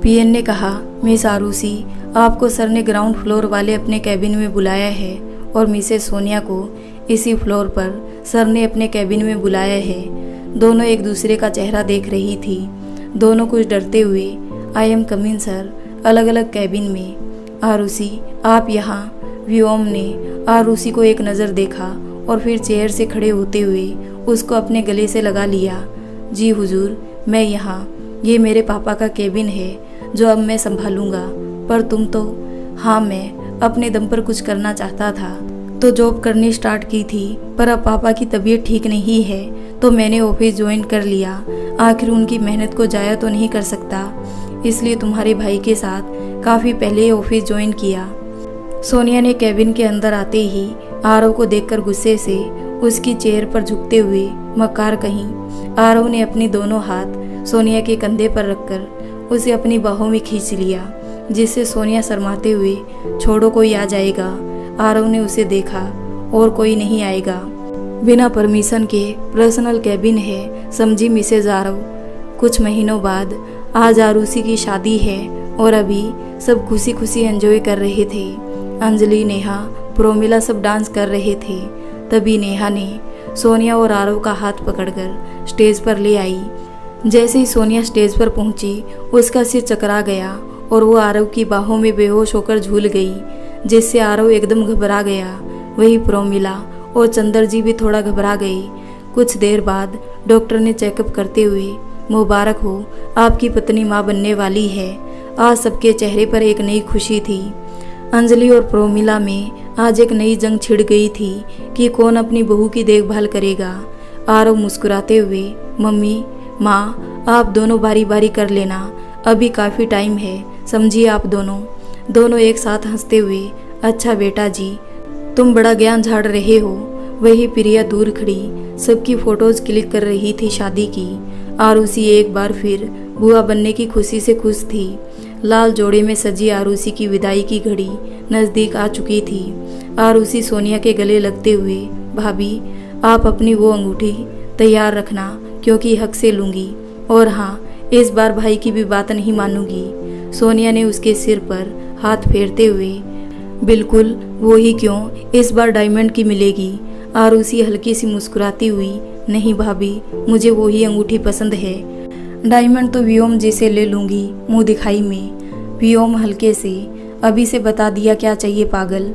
पीएन ने कहा, मिस आरुषि, आपको सर ने ग्राउंड फ्लोर वाले अपने कैबिन में बुलाया है और मिसेस सोनिया को इसी फ्लोर पर सर ने अपने कैबिन में बुलाया है। दोनों एक दूसरे का चेहरा देख रही थी। दोनों कुछ डरते हुए, आई एम कमिंग सर, अलग अलग कैबिन में। आरुषि, आप यहाँ? व्योम ने आरुषि को एक नज़र देखा और फिर चेयर से खड़े होते हुए उसको अपने गले से लगा लिया। जी हुजूर, मैं यहाँ, ये मेरे पापा का केबिन है जो अब मैं संभालूंगा। पर तुम तो? हाँ, मैं अपने दम पर कुछ करना चाहता था तो जॉब करनी स्टार्ट की थी, पर अब पापा की तबीयत ठीक नहीं है तो मैंने ऑफिस ज्वाइन कर लिया। आखिर उनकी मेहनत को जाया तो नहीं कर सकता, इसलिए तुम्हारे भाई के साथ काफ़ी पहले ऑफिस ज्वाइन किया। सोनिया ने कैबिन के अंदर आते ही आरव को देखकर गुस्से से उसकी चेयर पर झुकते हुए, मक्कार कहीं। आरव ने अपनी दोनों हाथ सोनिया के कंधे पर रखकर उसे अपनी बाहों में खींच लिया, जिससे सोनिया शर्माते हुए, छोड़ो कोई आ जाएगा। आरव ने उसे देखा, और कोई नहीं आएगा, बिना परमिशन के पर्सनल कैबिन है, समझी मिसेज आरव। कुछ महीनों बाद आज आरुषि की शादी है और अभी सब खुशी खुशी एंजॉय कर रहे थे। अंजलि, नेहा, प्रोमिला सब डांस कर रहे थे। तभी नेहा ने सोनिया और आरव का हाथ पकड़कर स्टेज पर ले आई। जैसे ही सोनिया स्टेज पर पहुंची, उसका सिर चकरा गया और वो आरव की बाहों में बेहोश होकर झूल गई, जिससे आरव एकदम घबरा गया। वही प्रोमिला और चंदर जी भी थोड़ा घबरा गए। कुछ देर बाद डॉक्टर ने चेकअप करते हुए, मुबारक हो, आपकी पत्नी माँ बनने वाली है। आज सबके चेहरे पर एक नई खुशी थी। अंजलि और प्रोमिला में आज एक नई जंग छिड़ गई थी कि कौन अपनी बहू की देखभाल करेगा। आरव मुस्कुराते हुए, मम्मी, माँ, आप दोनों बारी बारी कर लेना, अभी काफ़ी टाइम है, समझिए आप दोनों। दोनों एक साथ हंसते हुए, अच्छा बेटा जी, तुम बड़ा ज्ञान झाड़ रहे हो। वही प्रिया दूर खड़ी सबकी फोटोज क्लिक कर रही थी शादी की। आरुषि एक बार फिर बुआ बनने की खुशी से खुश थी। लाल जोड़े में सजी आरुषि की विदाई की घड़ी नज़दीक आ चुकी थी। आरुषि सोनिया के गले लगते हुए, भाभी, आप अपनी वो अंगूठी तैयार रखना, क्योंकि हक से लूँगी। और हाँ, इस बार भाई की भी बात नहीं मानूंगी। सोनिया ने उसके सिर पर हाथ फेरते हुए, बिल्कुल वो ही क्यों, इस बार डायमंड की मिलेगी। आरुषि हल्की सी मुस्कुराती हुई, नहीं भाभी, मुझे वो ही अंगूठी पसंद है। डायमंड तो व्योम जी से ले लूँगी, मुँह दिखाई में। व्योम हल्के से, अभी से बता दिया क्या चाहिए पागल।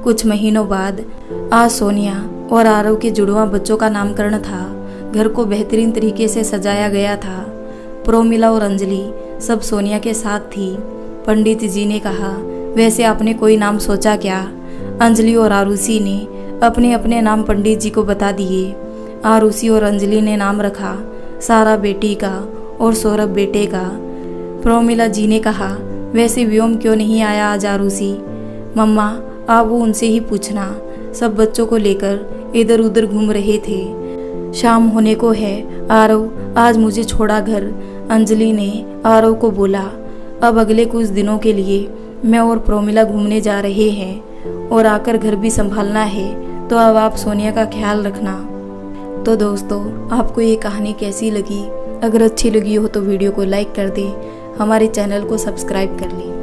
कुछ महीनों बाद आज सोनिया और आरव के जुड़वा बच्चों का नामकरण था। घर को बेहतरीन तरीके से सजाया गया था। प्रोमिला और अंजलि सब सोनिया के साथ थी। पंडित जी ने कहा, वैसे आपने कोई नाम सोचा क्या? अंजलि और आरुषि ने अपने अपने नाम पंडित जी को बता दिए। आरुषि और अंजलि ने नाम रखा सारा बेटी का और सौरभ बेटे का। प्रोमिला जी ने कहा, वैसे व्योम क्यों नहीं आया आज आरुषि? मम्मा आप वो उनसे ही पूछना, सब बच्चों को लेकर इधर उधर घूम रहे थे। शाम होने को है, आरव आज मुझे छोड़ा घर, अंजलि ने आरव को बोला। अब अगले कुछ दिनों के लिए मैं और प्रोमिला घूमने जा रहे हैं और आकर घर भी संभालना है, तो अब आप सोनिया का ख्याल रखना। तो दोस्तों, आपको ये कहानी कैसी लगी? अगर अच्छी लगी हो तो वीडियो को लाइक कर दें, हमारे चैनल को सब्सक्राइब कर लें।